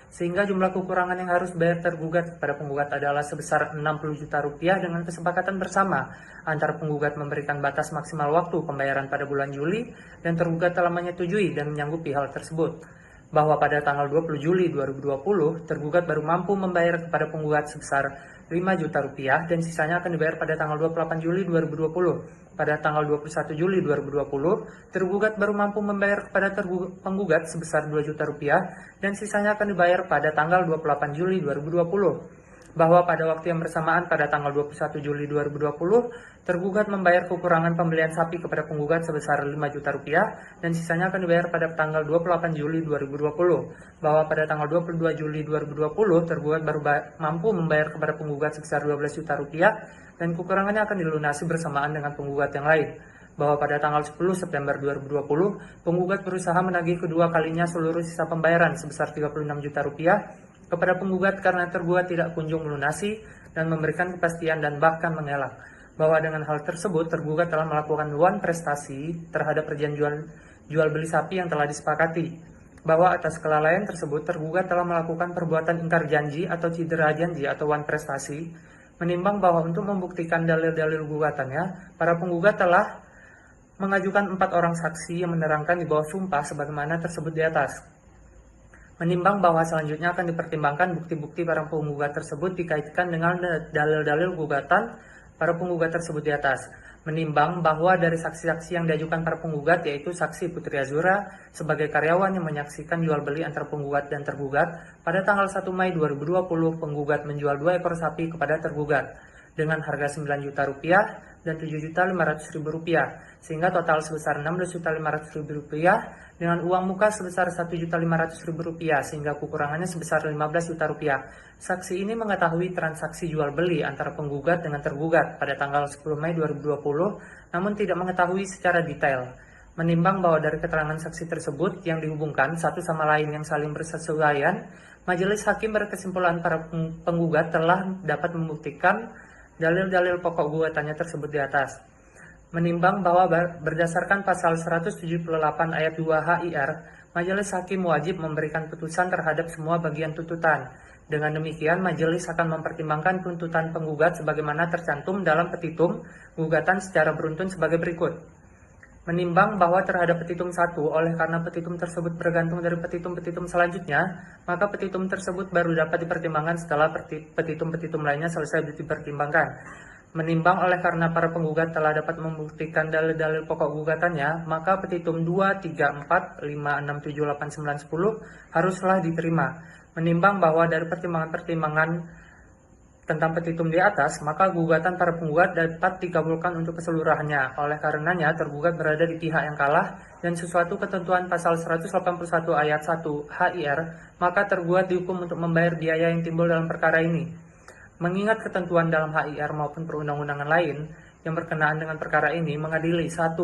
sehingga jumlah kekurangan yang harus bayar tergugat kepada penggugat adalah sebesar Rp60 juta dengan kesepakatan bersama antara penggugat memberikan batas maksimal waktu pembayaran pada bulan Juli dan tergugat telah menyetujui dan menyanggupi hal tersebut. Bahwa pada tanggal 20 Juli 2020, tergugat baru mampu membayar kepada penggugat sebesar Rp5 juta dan sisanya akan dibayar pada tanggal 28 Juli 2020. Pada tanggal 21 Juli 2020, tergugat baru mampu membayar kepada penggugat sebesar Rp2 juta dan sisanya akan dibayar pada tanggal 28 Juli 2020. Bahwa pada waktu yang bersamaan pada tanggal 21 Juli 2020, tergugat membayar kekurangan pembelian sapi kepada penggugat sebesar Rp5 juta dan sisanya akan dibayar pada tanggal 28 Juli 2020. Bahwa pada tanggal 22 Juli 2020, tergugat baru mampu membayar kepada penggugat sebesar Rp12 juta dan kekurangannya akan dilunasi bersamaan dengan penggugat yang lain. Bahwa pada tanggal 10 September 2020, penggugat berusaha menagih kedua kalinya seluruh sisa pembayaran sebesar Rp36 juta kepada penggugat karena tergugat tidak kunjung melunasi dan memberikan kepastian dan bahkan mengelak bahwa dengan hal tersebut tergugat telah melakukan wan prestasi terhadap perjanjian jual beli sapi yang telah disepakati, bahwa atas kelalaian tersebut tergugat telah melakukan perbuatan ingkar janji atau cedera janji atau wan prestasi, menimbang bahwa untuk membuktikan dalil-dalil gugatannya, para penggugat telah mengajukan 4 orang saksi yang menerangkan di bawah sumpah sebagaimana tersebut di atas. Menimbang bahwa selanjutnya akan dipertimbangkan bukti-bukti para penggugat tersebut dikaitkan dengan dalil-dalil gugatan para penggugat tersebut di atas. Menimbang bahwa dari saksi-saksi yang diajukan para penggugat yaitu saksi Putri Azura sebagai karyawan yang menyaksikan jual beli antara penggugat dan tergugat pada tanggal 1 Mei 2020 penggugat menjual 2 ekor sapi kepada tergugat dengan harga 9 juta rupiah dan 7.500.000 rupiah sehingga total sebesar 16.500.000 rupiah dengan uang muka sebesar 1.500.000 rupiah sehingga kekurangannya sebesar 15 juta rupiah. Saksi ini mengetahui transaksi jual beli antara penggugat dengan tergugat pada tanggal 10 Mei 2020 namun tidak mengetahui secara detail. Menimbang bahwa dari keterangan saksi tersebut yang dihubungkan satu sama lain yang saling bersesuaian, majelis hakim berkesimpulan para penggugat telah dapat membuktikan dalil-dalil pokok gugatannya tersebut di atas. Menimbang bahwa berdasarkan pasal 178 ayat 2 HIR, majelis hakim wajib memberikan putusan terhadap semua bagian tuntutan. Dengan demikian, majelis akan mempertimbangkan tuntutan penggugat sebagaimana tercantum dalam petitum gugatan secara beruntun sebagai berikut. Menimbang bahwa terhadap petitum 1, oleh karena petitum tersebut bergantung dari petitum-petitum selanjutnya, maka petitum tersebut baru dapat dipertimbangkan setelah petitum-petitum lainnya selesai dipertimbangkan. Menimbang oleh karena para penggugat telah dapat membuktikan dalil-dalil pokok gugatannya, maka petitum 2, 3, 4, 5, 6, 7, 8, 9, 10 haruslah diterima. Menimbang bahwa dari pertimbangan-pertimbangan tentang petitum di atas, maka gugatan para penggugat dapat dikabulkan untuk keseluruhannya. Oleh karenanya, tergugat berada di pihak yang kalah dan sesuatu ketentuan pasal 181 ayat 1 HIR, maka tergugat dihukum untuk membayar biaya yang timbul dalam perkara ini. Mengingat ketentuan dalam HIR maupun perundang-undangan lain yang berkenaan dengan perkara ini mengadili 1.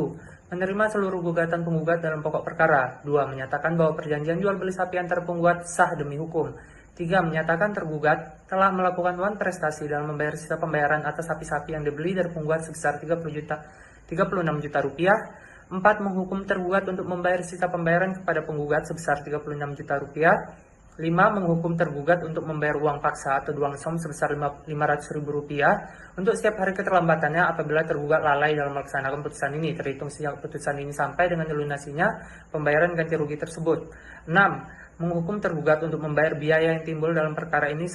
Menerima seluruh gugatan penggugat dalam pokok perkara. 2. Menyatakan bahwa perjanjian jual beli sapi antar penggugat sah demi hukum. 3. Menyatakan tergugat telah melakukan wan prestasi dalam membayar sisa pembayaran atas sapi-sapi yang dibeli dari penggugat sebesar 36 juta rupiah. 4. Menghukum tergugat untuk membayar sisa pembayaran kepada penggugat sebesar 36 juta rupiah. 5. Menghukum tergugat untuk membayar uang paksa atau uang som sebesar 500.000 rupiah untuk setiap hari keterlambatannya apabila tergugat lalai dalam melaksanakan putusan ini, terhitung sejak putusan ini sampai dengan dilunasinya pembayaran ganti rugi tersebut. 6. Menghukum tergugat untuk membayar biaya yang timbul dalam perkara ini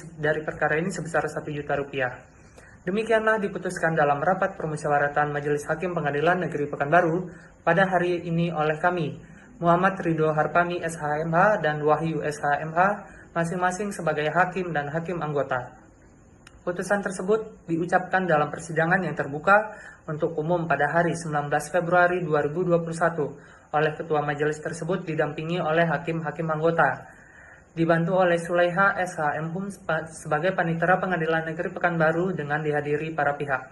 sebesar 1 juta rupiah. Demikianlah diputuskan dalam rapat permusyawaratan Majelis Hakim Pengadilan Negeri Pekanbaru pada hari ini oleh kami, Muhammad Ridho Harpami SHMH dan Wahyu SHMH, masing-masing sebagai hakim dan hakim anggota. Putusan tersebut diucapkan dalam persidangan yang terbuka untuk umum pada hari 19 Februari 2021 oleh ketua majelis tersebut didampingi oleh hakim-hakim anggota. Dibantu oleh Sulaiha SH MHum sebagai Panitera Pengadilan Negeri Pekanbaru dengan dihadiri para pihak.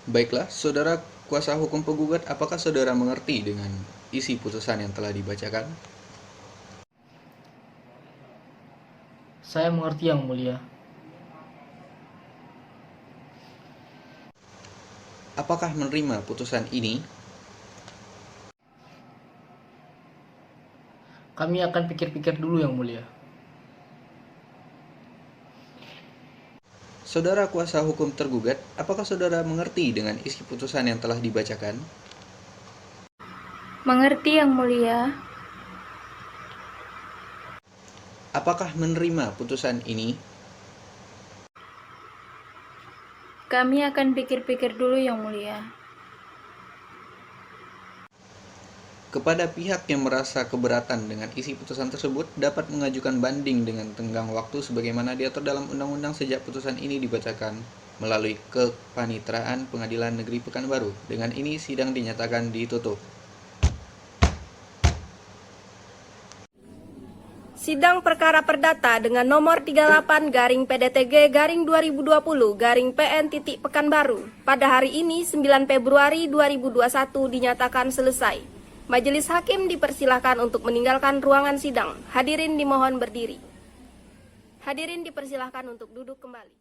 Baiklah, saudara kuasa hukum penggugat, apakah saudara mengerti dengan isi putusan yang telah dibacakan? Saya mengerti, Yang Mulia. Apakah menerima putusan ini? Kami akan pikir-pikir dulu, Yang Mulia. Saudara kuasa hukum tergugat, apakah saudara mengerti dengan isi putusan yang telah dibacakan? Mengerti, Yang Mulia. Apakah menerima putusan ini? Kami akan pikir-pikir dulu, Yang Mulia. Kepada pihak yang merasa keberatan dengan isi putusan tersebut dapat mengajukan banding dengan tenggang waktu sebagaimana diatur dalam undang-undang sejak putusan ini dibacakan melalui Kepanitraan Pengadilan Negeri Pekanbaru. Dengan ini sidang dinyatakan ditutup. Sidang perkara perdata dengan nomor 38-PDTG-2020-PN Pekanbaru pada hari ini 9 Februari 2021 dinyatakan selesai. Majelis hakim dipersilakan untuk meninggalkan ruangan sidang. Hadirin dimohon berdiri. Hadirin dipersilakan untuk duduk kembali.